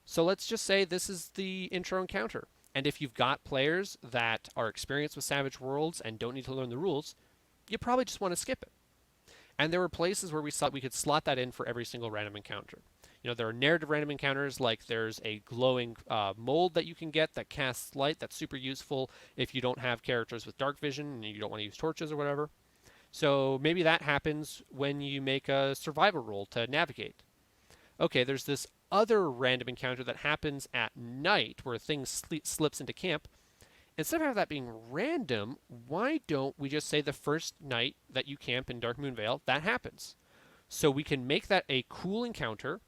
So let's just say this is the intro encounter. And if you've got players that are experienced with Savage Worlds and don't need to learn the rules, you probably just want to skip it. And there were places where we thought we could slot that in for every single random encounter. You know, there are narrative random encounters, like there's a glowing mold that you can get that casts light. That's super useful if you don't have characters with dark vision and you don't want to use torches or whatever. So maybe that happens when you make a survival roll to navigate. Okay, there's this other random encounter that happens at night where things slips into camp. Instead of that being random, why don't we just say the first night that you camp in Darkmoon Vale, that happens? So we can make that a cool encounter,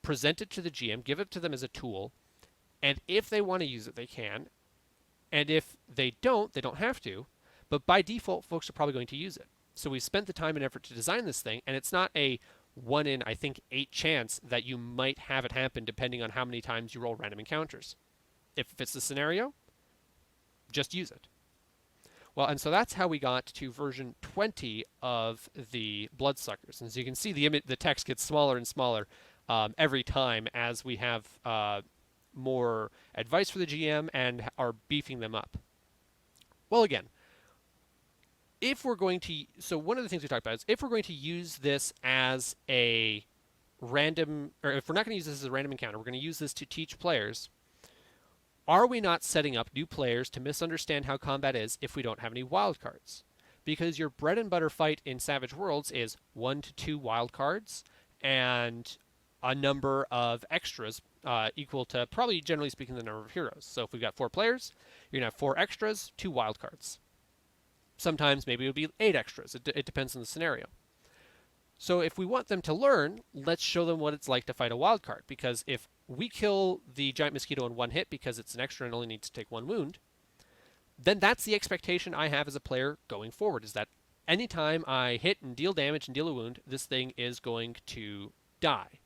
present it to the GM, give it to them as a tool, and if they want to use it, they can. And if they don't have to. But by default, folks are probably going to use it. So we spent the time and effort to design this thing, and it's not a 1 in, I think, 8 chance that you might have it happen depending on how many times you roll random encounters. If it's the scenario, just use it. Well, and so that's how we got to version 20 of the Bloodsuckers. And as you can see, the text gets smaller and smaller every time as we have more advice for the GM and are beefing them up. Well, again, if we're going to, so one of the things we talked about is if we're going to use this as a random, or if we're not going to use this as a random encounter, we're going to use this to teach players, are we not setting up new players to misunderstand how combat is if we don't have any wildcards? Because your bread and butter fight in Savage Worlds is 1 to 2 wildcards and a number of extras equal to, probably generally speaking, the number of heroes. So if we've got 4 players, you're going to have 4 extras, 2 wildcards. Sometimes maybe it would be 8 extras. It depends on the scenario. So if we want them to learn, let's show them what it's like to fight a wildcard. Because if we kill the Giant Mosquito in 1 hit because it's an extra and only needs to take 1 wound, then that's the expectation I have as a player going forward, is that anytime I hit and deal damage and deal a wound, this thing is going to die.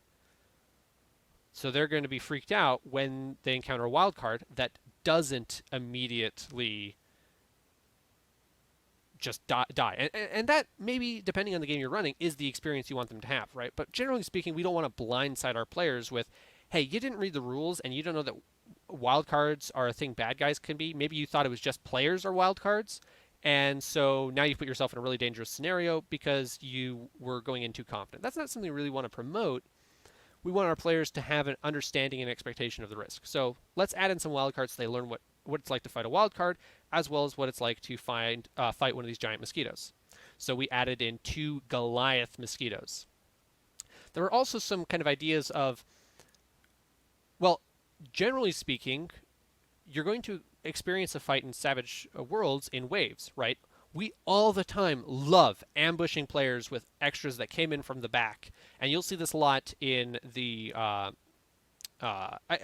So they're going to be freaked out when they encounter a wildcard that doesn't immediately just die. And that, maybe, depending on the game you're running, is the experience you want them to have, right? But generally speaking, we don't want to blindside our players with, hey, you didn't read the rules and you don't know that wildcards are a thing bad guys can be. Maybe you thought it was just players are wildcards, and so now you put yourself in a really dangerous scenario because you were going in too confident. That's not something we really want to promote. We want our players to have an understanding and expectation of the risk. So let's add in some wildcards so they learn what it's like to fight a wildcard, as well as what it's like to fight one of these giant mosquitoes. So we added in 2 Goliath mosquitoes. There were also some kind of ideas of, well, generally speaking, you're going to experience a fight in Savage Worlds in waves, right? We all the time love ambushing players with extras that came in from the back. And you'll see this a lot in the... I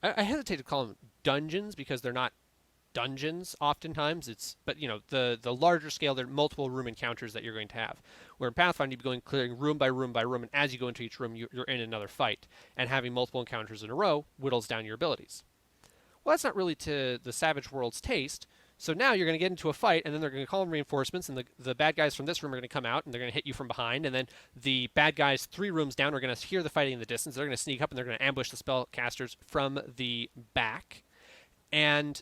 hesitate to call them dungeons because they're not dungeons oftentimes. But you know, the larger scale, there are multiple room encounters that you're going to have. Where in Pathfinder, you'd be going clearing room by room by room, and as you go into each room, you're in another fight. And having multiple encounters in a row whittles down your abilities. Well, that's not really to the Savage World's taste, So now you're going to get into a fight, and then they're going to call in reinforcements, and the bad guys from this room are going to come out, and they're going to hit you from behind, and then the bad guys 3 rooms down are going to hear the fighting in the distance. They're going to sneak up, and they're going to ambush the spellcasters from the back. And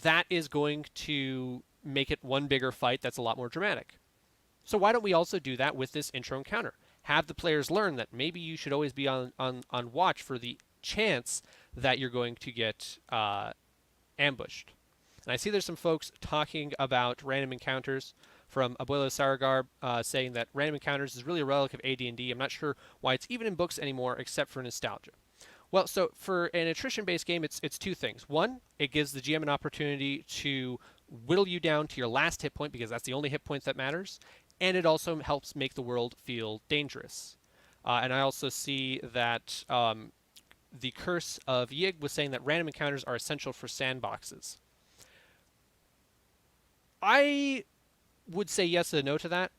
that is going to make it one bigger fight that's a lot more dramatic. So why don't we also do that with this intro encounter? Have the players learn that maybe you should always be on watch for the chance that you're going to get ambushed. And I see there's some folks talking about random encounters from Abuelo Saragar saying that random encounters is really a relic of AD&D. I'm not sure why it's even in books anymore except for nostalgia. Well, so for an attrition-based game, it's 2 things. One, it gives the GM an opportunity to whittle you down to your last hit point because that's the only hit point that matters. And it also helps make the world feel dangerous. And I also see that the Curse of Yig was saying that random encounters are essential for sandboxes. I would say yes and no to that.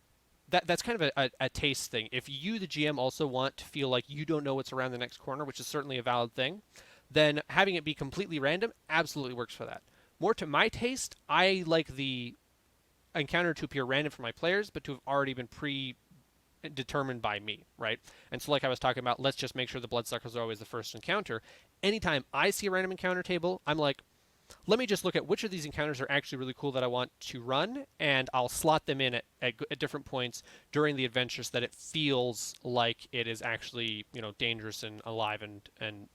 That's kind of a taste thing. If you, the GM, also want to feel like you don't know what's around the next corner, which is certainly a valid thing, then having it be completely random absolutely works for that. More to my taste, I like the encounter to appear random for my players, but to have already been predetermined by me, right? And so like I was talking about, let's just make sure the Bloodsuckers are always the first encounter. Anytime I see a random encounter table, I'm like, let me just look at which of these encounters are actually really cool that I want to run, and I'll slot them in at different points during the adventure so that it feels like it is actually, dangerous and alive and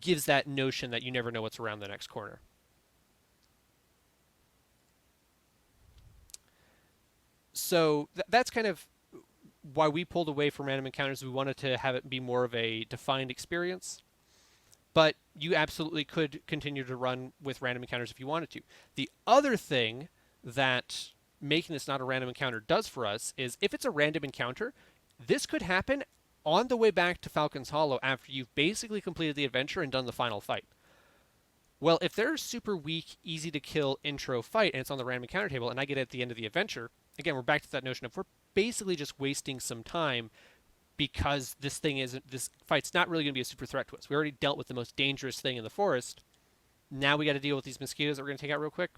gives that notion that you never know what's around the next corner. So that's kind of why we pulled away from random encounters. We wanted to have it be more of a defined experience. But you absolutely could continue to run with random encounters if you wanted to. The other thing that making this not a random encounter does for us is if it's a random encounter, this could happen on the way back to Falcon's Hollow after you've basically completed the adventure and done the final fight. Well, if there's super weak, easy to kill intro fight and it's on the random encounter table and I get it at the end of the adventure, again, we're back to that notion of we're basically just wasting some time because this fight's not really going to be a super threat to us. We already dealt with the most dangerous thing in the forest. Now we got to deal with these mosquitoes that we're going to take out real quick.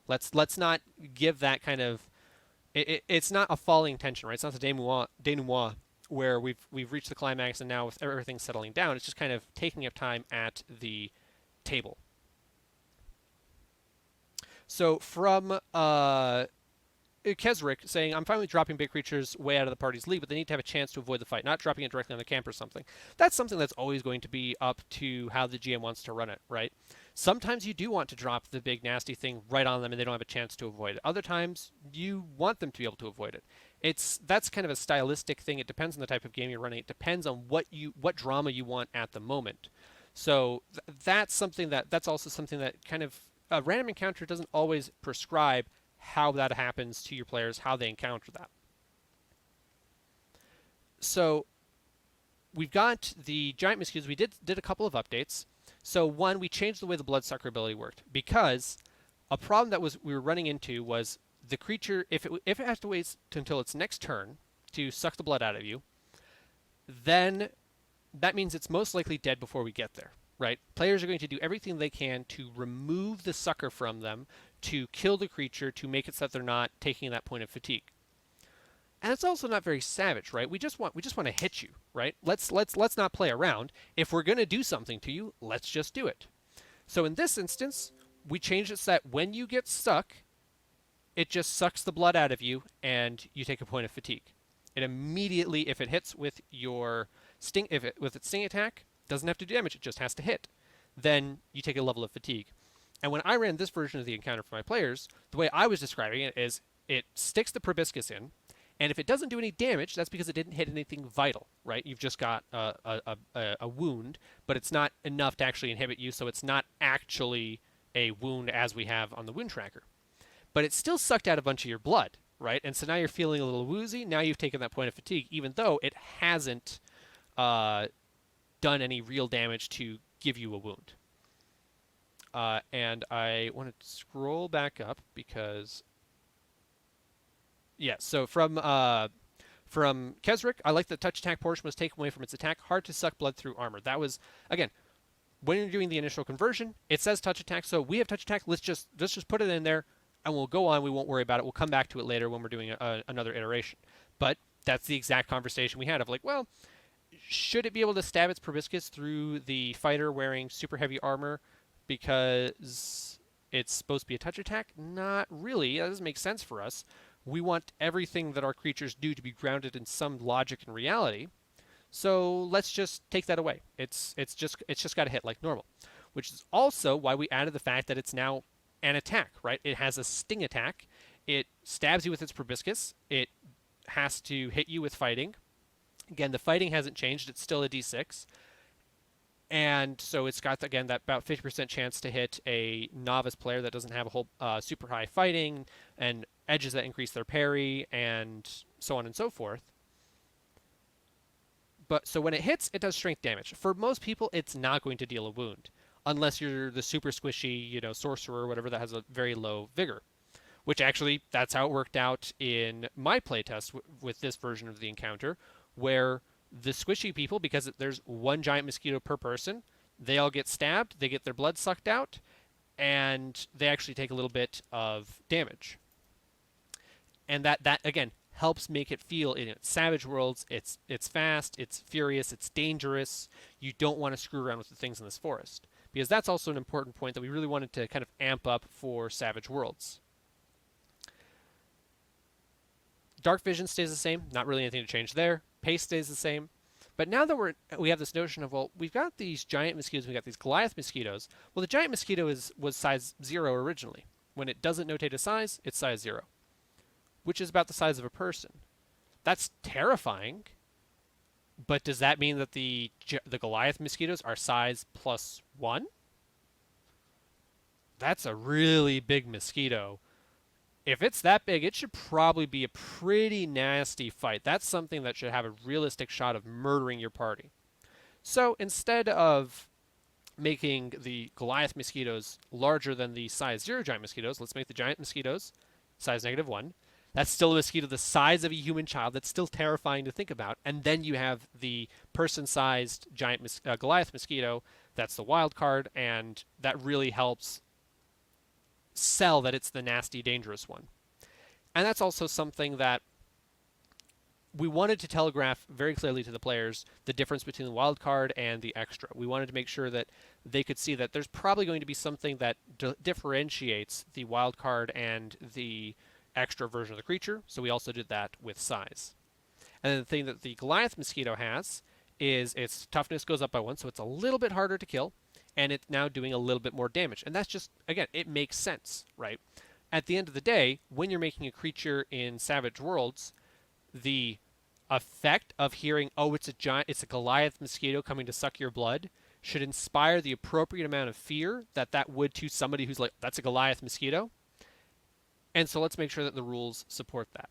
Let's not give that kind of... It's not a falling tension, right? It's not the denouement where we've reached the climax and now with everything settling down, it's just kind of taking up time at the table. So from... Kesrick saying, I'm fine with dropping big creatures way out of the party's league, but they need to have a chance to avoid the fight, not dropping it directly on the camp or something. That's something that's always going to be up to how the GM wants to run it, right? Sometimes you do want to drop the big nasty thing right on them and they don't have a chance to avoid it. Other times you want them to be able to avoid it. That's kind of a stylistic thing. It depends on the type of game you're running. It depends on what drama you want at the moment. So that's also something that kind of a random encounter doesn't always prescribe how that happens to your players, how they encounter that. So we've got the Giant Mosquitoes. We did a couple of updates. So one, we changed the way the Bloodsucker ability worked because a problem that we were running into was the creature, if it has to wait until its next turn to suck the blood out of you, then that means it's most likely dead before we get there. Right? Players are going to do everything they can to remove the sucker from them, to kill the creature, to make it so that they're not taking that point of fatigue. And it's also not very savage, right? We just want to hit you, right? Let's not play around. If we're going to do something to you, let's just do it. So in this instance, we changed it so that when you get stuck, it just sucks the blood out of you and you take a point of fatigue. It immediately, if it hits with your with its sting attack, doesn't have to do damage, it just has to hit. Then you take a level of fatigue. And when I ran this version of the encounter for my players, the way I was describing it is it sticks the proboscis in, and if it doesn't do any damage, that's because it didn't hit anything vital, right? You've just got a wound, but it's not enough to actually inhibit you, so it's not actually a wound as we have on the wound tracker. But it still sucked out a bunch of your blood, right? And so now you're feeling a little woozy. Now you've taken that point of fatigue, even though it hasn't done any real damage to give you a wound. And I want to scroll back up because, yeah. So from Kesrick, I like the touch attack portion was taken away from its attack. Hard to suck blood through armor. That was, again, when you're doing the initial conversion, it says touch attack, so we have touch attack. Let's just put it in there, and we'll go on. We won't worry about it. We'll come back to it later when we're doing another iteration. But that's the exact conversation we had of like, well, should it be able to stab its proboscis through the fighter wearing super heavy armor because it's supposed to be a touch attack? Not really. That doesn't make sense for us. We want everything that our creatures do to be grounded in some logic and reality. So let's just take that away. It's just got to hit like normal, which is also why we added the fact that it's now an attack, right? It has a sting attack. It stabs you with its proboscis. It has to hit you with fighting. Again, the fighting hasn't changed. It's still a d6. And so it's got, again, that about 50% chance to hit a novice player that doesn't have a whole super high fighting and edges that increase their parry and so on and so forth. But so when it hits, it does strength damage. For most people, it's not going to deal a wound unless you're the super squishy, sorcerer or whatever that has a very low vigor. Which actually, that's how it worked out in my playtest with this version of the encounter, where the squishy people, because there's one giant mosquito per person, they all get stabbed, they get their blood sucked out, and they actually take a little bit of damage. And that again, helps make it feel, in Savage Worlds, it's fast, it's furious, it's dangerous. You don't want to screw around with the things in this forest. Because that's also an important point that we really wanted to kind of amp up for Savage Worlds. Dark vision stays the same, not really anything to change there. Pace stays the same. But now that we have this notion of, well, we've got these giant mosquitoes, we've got these Goliath mosquitoes. Well, the giant mosquito was size 0 originally. When it doesn't notate a size, it's size 0, which is about the size of a person. That's terrifying. But does that mean that the Goliath mosquitoes are size +1? That's a really big mosquito. If it's that big, it should probably be a pretty nasty fight. That's something that should have a realistic shot of murdering your party. So instead of making the Goliath mosquitoes larger than the size 0 giant mosquitoes, let's make the giant mosquitoes size -1. That's still a mosquito the size of a human child. That's still terrifying to think about. And then you have the person-sized giant Goliath mosquito. That's the wild card, and that really helps sell that it's the nasty, dangerous one. And that's also something that we wanted to telegraph very clearly to the players, the difference between the wild card and the extra. We wanted to make sure that they could see that there's probably going to be something that differentiates the wild card and the extra version of the creature, so we also did that with size. And then the thing that the Goliath mosquito has is its toughness goes up by 1, so it's a little bit harder to kill, and it's now doing a little bit more damage. And that's just, again, it makes sense, right? At the end of the day, when you're making a creature in Savage Worlds, the effect of hearing, oh, it's a Goliath mosquito coming to suck your blood, should inspire the appropriate amount of fear that would to somebody who's like, that's a Goliath mosquito. And so let's make sure that the rules support that.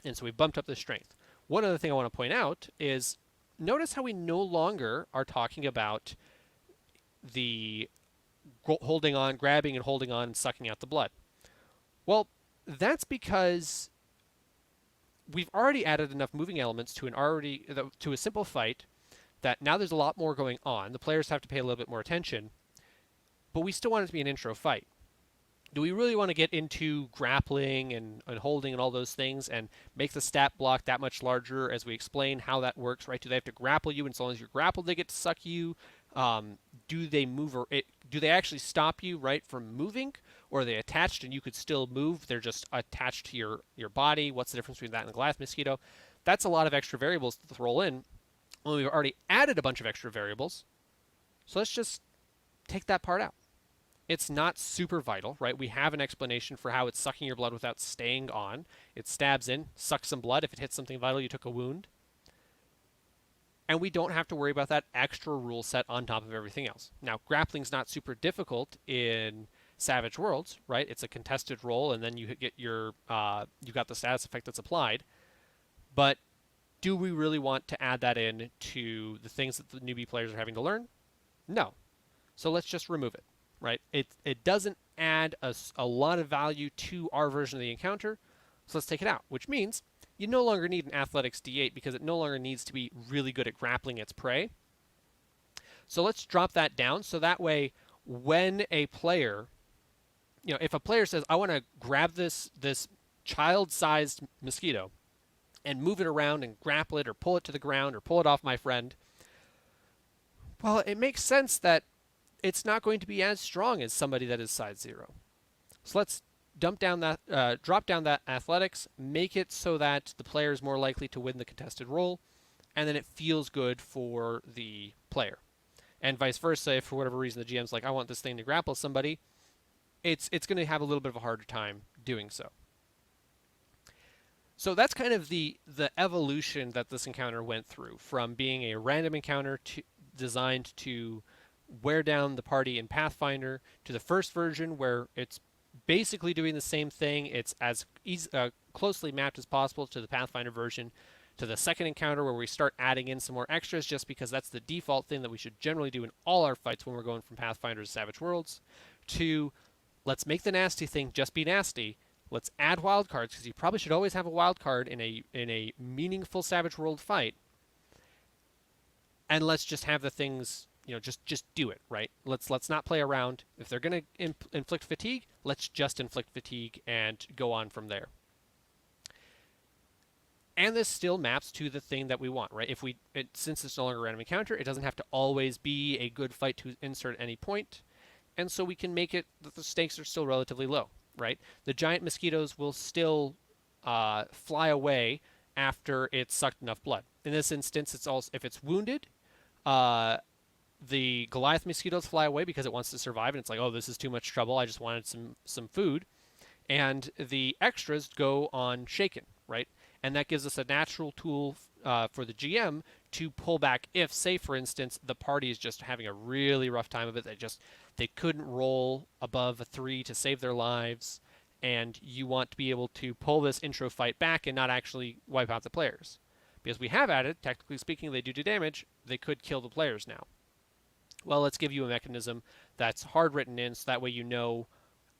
And so we bumped up the strength. One other thing I want to point out is, notice how we no longer are talking about the holding on, grabbing and holding on and sucking out the blood. Well, that's because we've already added enough moving elements to a simple fight that now there's a lot more going on. The players have to pay a little bit more attention, but we still want it to be an intro fight. Do we really want to get into grappling and holding and all those things and make the stat block that much larger as we explain how that works, right? Do they have to grapple you, and as long as you're grappled, they get to suck you? Do they move, or do they actually stop you, right, from moving? Or are they attached and you could still move? They're just attached to your body. What's the difference between that and the Goliath mosquito? That's a lot of extra variables to throw in. Well, we've already added a bunch of extra variables. So let's just take that part out. It's not super vital, right? We have an explanation for how it's sucking your blood without staying on. It stabs in, sucks some blood. If it hits something vital, you took a wound. And we don't have to worry about that extra rule set on top of everything else. Now, grappling's not super difficult in Savage Worlds, right? It's a contested roll, and then you get you got the status effect that's applied. But do we really want to add that in to the things that the newbie players are having to learn? No. So let's just remove it, right? It doesn't add a lot of value to our version of the encounter, so let's take it out, which means you no longer need an athletics D8 because it no longer needs to be really good at grappling its prey. So let's drop that down so that way when a player, if a player says, I want to grab this child-sized mosquito and move it around and grapple it or pull it to the ground or pull it off my friend, well, it makes sense that it's not going to be as strong as somebody that is size 0. So let's drop down that athletics, make it so that the player is more likely to win the contested roll, and then it feels good for the player. And vice versa, if for whatever reason the GM's like, I want this thing to grapple somebody, it's going to have a little bit of a harder time doing so. So that's kind of the evolution that this encounter went through, from being a random encounter designed to wear down the party in Pathfinder, to the first version where it's basically doing the same thing. It's as closely mapped as possible to the Pathfinder version, to the second encounter where we start adding in some more extras just because that's the default thing that we should generally do in all our fights when we're going from Pathfinder to Savage Worlds, to let's make the nasty thing just be nasty. Let's add wildcards, because you probably should always have a wildcard in a meaningful Savage World fight. And let's just have the things, just do it, right? Let's not play around. If they're going to inflict fatigue, let's just inflict fatigue and go on from there. And this still maps to the thing that we want, right? Since it's no longer a random encounter, it doesn't have to always be a good fight to insert at any point. And so we can make it that the stakes are still relatively low, right? The giant mosquitoes will still fly away after it's sucked enough blood. In this instance, it's also, if it's wounded, the Goliath mosquitoes fly away because it wants to survive, and it's like, oh, this is too much trouble. I just wanted some food. And the extras go on shaken, right? And that gives us a natural tool for the GM to pull back if, say, for instance, the party is just having a really rough time of it. They couldn't roll above a 3 to save their lives, and you want to be able to pull this intro fight back and not actually wipe out the players. Because we have added, technically speaking, they do damage, they could kill the players now. Well, let's give you a mechanism that's hard written in, so that way you know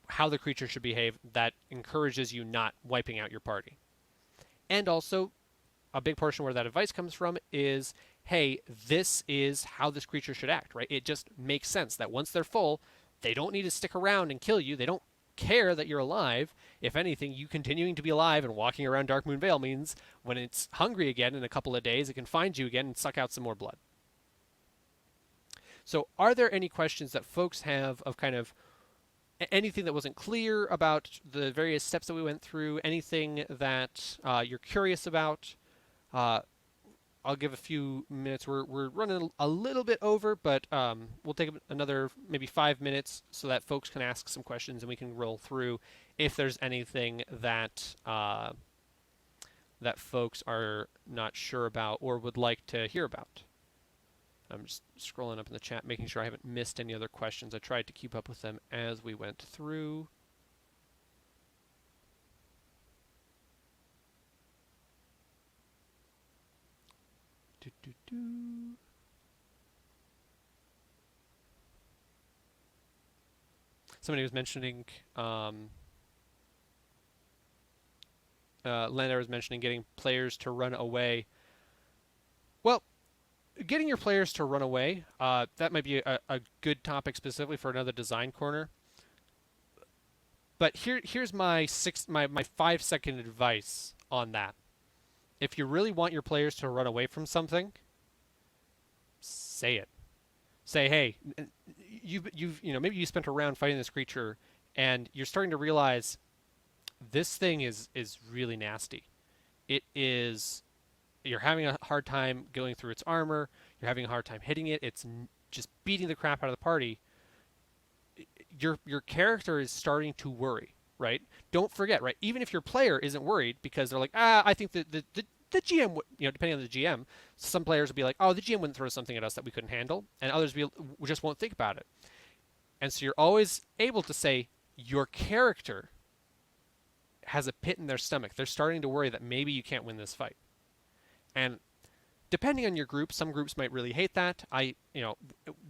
how the creature should behave, that encourages you not wiping out your party. And also, a big portion where that advice comes from is, hey, this is how this creature should act, right? It just makes sense that once they're full, they don't need to stick around and kill you. They don't care that you're alive. If anything, you continuing to be alive and walking around Darkmoon Vale means when it's hungry again in a couple of days, it can find you again and suck out some more blood. So are there any questions that folks have of kind of anything that wasn't clear about the various steps that we went through, anything that you're curious about? I'll give a few minutes. We're running a little bit over, but we'll take another maybe 5 minutes so that folks can ask some questions and we can roll through if there's anything that that folks are not sure about or would like to hear about. I'm just scrolling up in the chat, making sure I haven't missed any other questions. I tried to keep up with them as we went through. Somebody was mentioning, Lander was mentioning getting players to run away. Well, getting your players to run away, that might be a good topic specifically for another design corner. But here's my 5-second advice on that. If you really want your players to run away from something, say it. Say, hey, maybe you spent a round fighting this creature, and you're starting to realize this thing is really nasty. You're having a hard time going through its armor. You're having a hard time hitting it. It's just beating the crap out of the party. Your character is starting to worry, right? Don't forget, right? Even if your player isn't worried because they're like, I think that the GM, depending on the GM, some players will be like, oh, the GM wouldn't throw something at us that we couldn't handle, and others just won't think about it. And so you're always able to say your character has a pit in their stomach. They're starting to worry that maybe you can't win this fight. And depending on your group, some groups might really hate that.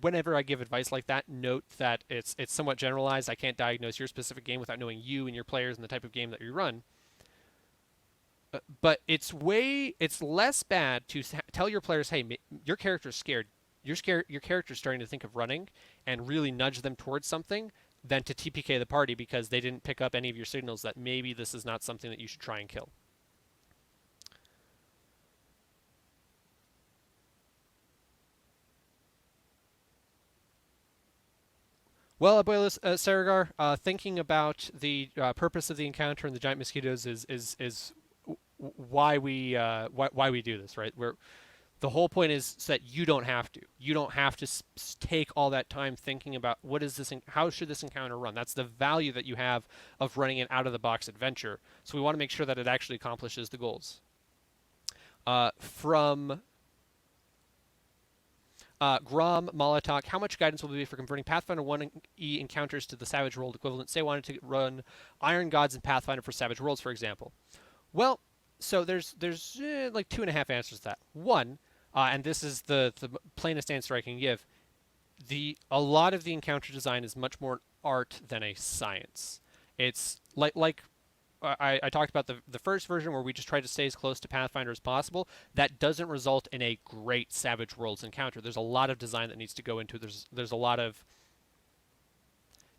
Whenever I give advice like that, note that it's somewhat generalized. I can't diagnose your specific game without knowing you and your players and the type of game that you run. But it's less bad to tell your players, hey, your character's scared. your character's starting to think of running and really nudge them towards something than to TPK the party because they didn't pick up any of your signals that maybe this is not something that you should try and kill. Well, Abuelos Saragar, thinking about the purpose of the encounter and the giant mosquitoes is why why we do this, right? The whole point is so that you don't have to. You don't have to take all that time thinking about what is this, how should this encounter run. That's the value that you have of running an out of the box adventure. So we want to make sure that it actually accomplishes the goals. From Grom Molotok, how much guidance will there be for converting Pathfinder 1E encounters to the Savage World equivalent? Say I wanted to run Iron Gods and Pathfinder for Savage Worlds, for example. Well, so there's like 2.5 answers to that. One, and this is the plainest answer I can give. A lot of the encounter design is much more an art than a science. It's like I talked about the first version where we just tried to stay as close to Pathfinder as possible. That doesn't result in a great Savage Worlds encounter. There's a lot of design that needs to go into it. There's a lot of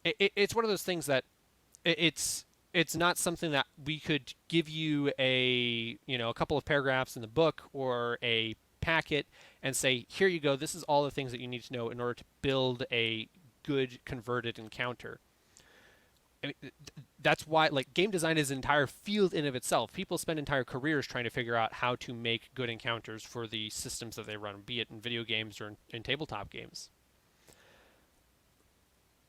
it's one of those things that it's not something that we could give you a couple of paragraphs in the book or a packet and say, here you go, this is all the things that you need to know in order to build a good converted encounter. I mean, that's why game design is an entire field in of itself. People spend entire careers trying to figure out how to make good encounters for the systems that they run, be it in video games or in tabletop games.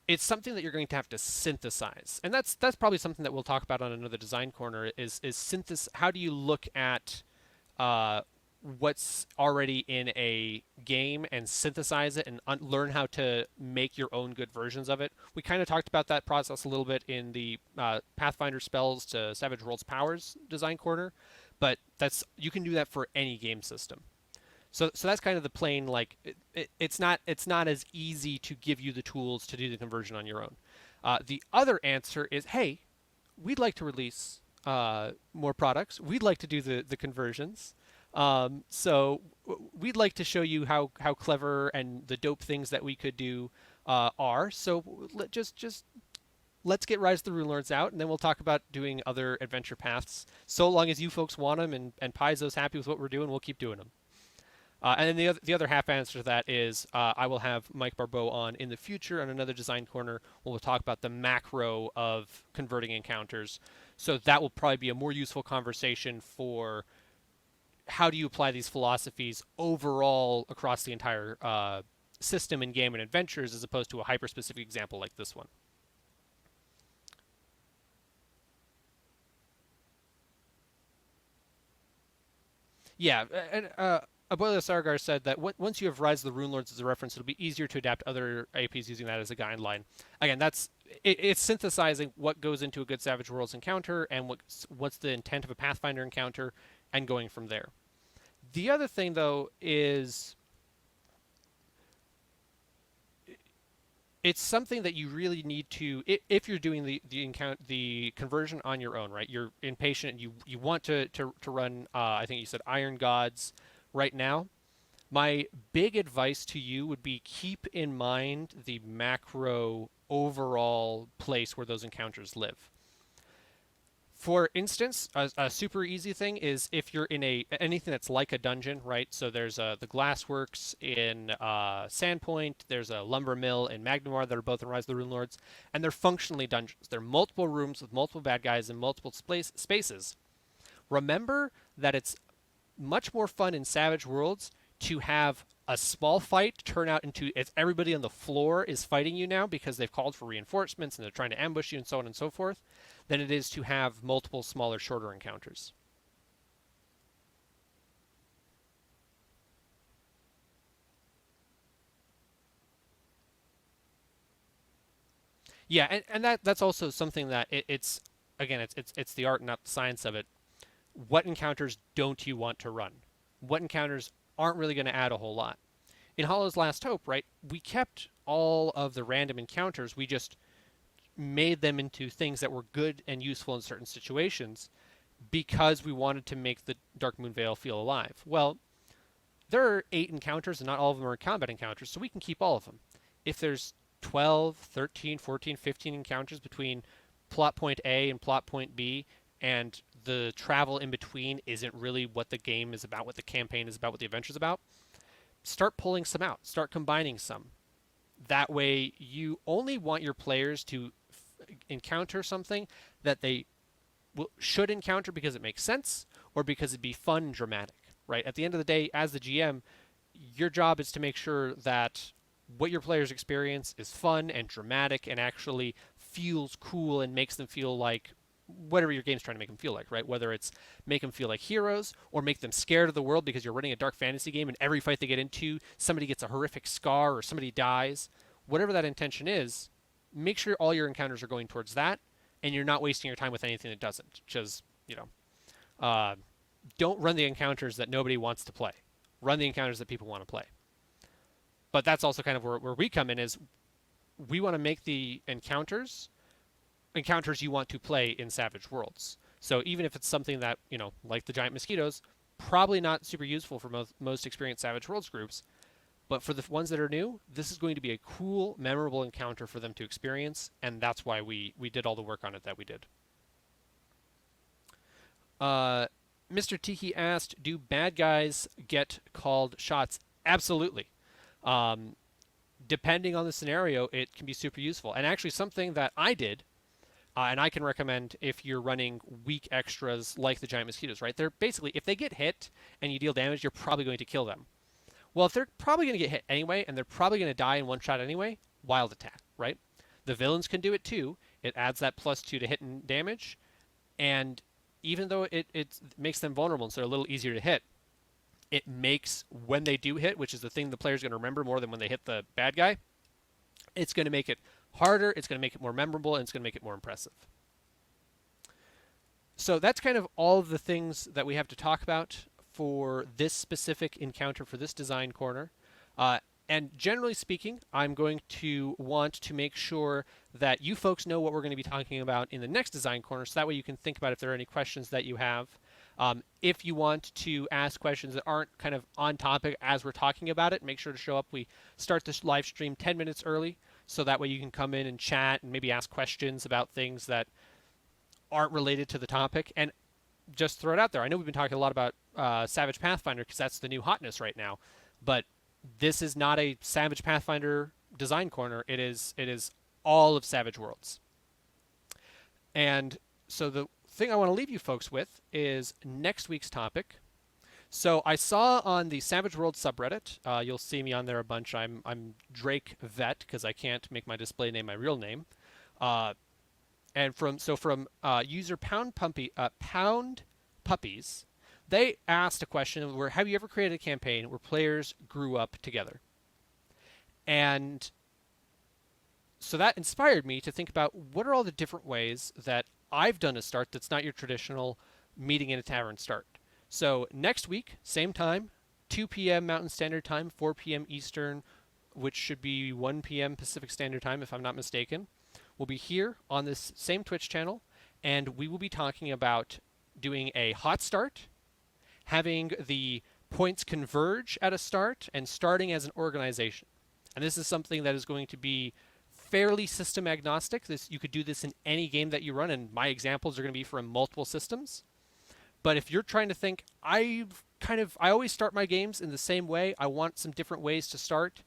It's something that you're going to have to synthesize, and that's probably something that we'll talk about on another design corner. Is synthesis? How do you look at what's already in a game and synthesize it and learn how to make your own good versions of it? We kind of talked about that process a little bit in the Pathfinder spells to Savage Worlds powers design corner, but you can do that for any game system. So that's kind of the plain it's not as easy to give you the tools to do the conversion on your own. The other answer is, hey, we'd like to release more products. We'd like to do the conversions. So we'd like to show you how clever and the dope things that we could do are. So let's get Rise of the Runelords out, and then we'll talk about doing other adventure paths. So long as you folks want them and Paizo's happy with what we're doing, we'll keep doing them. And then the other half answer to that is I will have Mike Barbeau on in the future on another design corner where we'll talk about the macro of converting encounters. So that will probably be a more useful conversation for how do you apply these philosophies overall across the entire system in game and adventures as opposed to a hyper-specific example like this one. Yeah, and Abuelo Sargar said that once you have Rise of the Runelords as a reference, it'll be easier to adapt other APs using that as a guideline. Again, it's synthesizing what goes into a good Savage Worlds encounter and what's the intent of a Pathfinder encounter and going from there. The other thing, though, is it's something that you really need to, if you're doing the conversion on your own, right? You're impatient and you want to run, I think you said Iron Gods right now. My big advice to you would be keep in mind the macro overall place where those encounters live. For instance, a super easy thing is if you're in anything that's like a dungeon, right? So there's the Glassworks in Sandpoint, there's a lumber mill in Lankhmar that are both in Rise of the Runelords, and they're functionally dungeons. They're multiple rooms with multiple bad guys in multiple spaces. Remember that it's much more fun in Savage Worlds to have a small fight turn out into everybody on the floor is fighting you now because they've called for reinforcements and they're trying to ambush you and so on and so forth, than it is to have multiple smaller, shorter encounters. Yeah, and that's also something that it's again it's the art, not the science of it. What encounters don't you want to run? What encounters aren't really going to add a whole lot? In Hollow's Last Hope, right, we kept all of the random encounters. We just made them into things that were good and useful in certain situations because we wanted to make the Dark Moon Vale feel alive. Well, there are 8 encounters and not all of them are combat encounters, so we can keep all of them. If there's 12, 13, 14, 15 encounters between plot point A and plot point B, and the travel in between isn't really what the game is about, what the campaign is about, what the adventure is about, start pulling some out, start combining some. That way, you only want your players to encounter something that they should encounter because it makes sense or because it'd be fun and dramatic, right? At the end of the day, as the GM, your job is to make sure that what your players experience is fun and dramatic and actually feels cool and makes them feel like whatever your game's trying to make them feel like, right? Whether it's make them feel like heroes or make them scared of the world because you're running a dark fantasy game and every fight they get into, somebody gets a horrific scar or somebody dies. Whatever that intention is, make sure all your encounters are going towards that and you're not wasting your time with anything that doesn't. Because, don't run the encounters that nobody wants to play. Run the encounters that people want to play. But that's also kind of where we come in is we want to make the encounters you want to play in Savage Worlds. So even if it's something that, like the giant mosquitoes, probably not super useful for most experienced Savage Worlds groups, but for the ones that are new, this is going to be a cool, memorable encounter for them to experience, and that's why we did all the work on it that we did. Mr. Tiki asked, do bad guys get called shots? Absolutely. Depending on the scenario, it can be super useful. And actually something that I did, and I can recommend if you're running weak extras like the giant mosquitoes, right? They're basically, if they get hit and you deal damage, you're probably going to kill them. Well, if they're probably going to get hit anyway, and they're probably going to die in one shot anyway, wild attack, right? The villains can do it too. It adds that +2 to hit and damage, and even though it makes them vulnerable and so they're a little easier to hit, it makes when they do hit, which is the thing the player's going to remember more than when they hit the bad guy, it's going to make it harder, it's going to make it more memorable, and it's going to make it more impressive. So that's kind of all of the things that we have to talk about for this specific encounter, for this design corner. And generally speaking, I'm going to want to make sure that you folks know what we're going to be talking about in the next design corner, so that way you can think about if there are any questions that you have. If you want to ask questions that aren't kind of on topic as we're talking about it, make sure to show up. We start this live stream 10 minutes early, so that way you can come in and chat and maybe ask questions about things that aren't related to the topic. And just throw it out there. I know we've been talking a lot about Savage Pathfinder because that's the new hotness right now, but this is not a Savage Pathfinder design corner. It is all of Savage Worlds. And so the thing I want to leave you folks with is next week's topic. So I saw on the Savage Worlds subreddit, you'll see me on there a bunch. I'm Drake Vet because I can't make my display name my real name. And from user Pound Puppies, they asked a question where, have you ever created a campaign where players grew up together? And so that inspired me to think about what are all the different ways that I've done a start that's not your traditional meeting in a tavern start. So next week, same time, 2 p.m. Mountain Standard Time, 4 p.m. Eastern, which should be 1 p.m. Pacific Standard Time, if I'm not mistaken. We'll be here on this same Twitch channel, and we will be talking about doing a hot start, having the points converge at a start, and starting as an organization. And this is something that is going to be fairly system agnostic. You could do this in any game that you run, and my examples are going to be from multiple systems. But if you're trying to think, I always start my games in the same way. I want some different ways to start.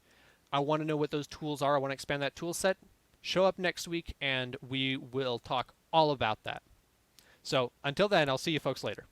I want to know what those tools are. I want to expand that tool set. Show up next week, and we will talk all about that. So until then, I'll see you folks later.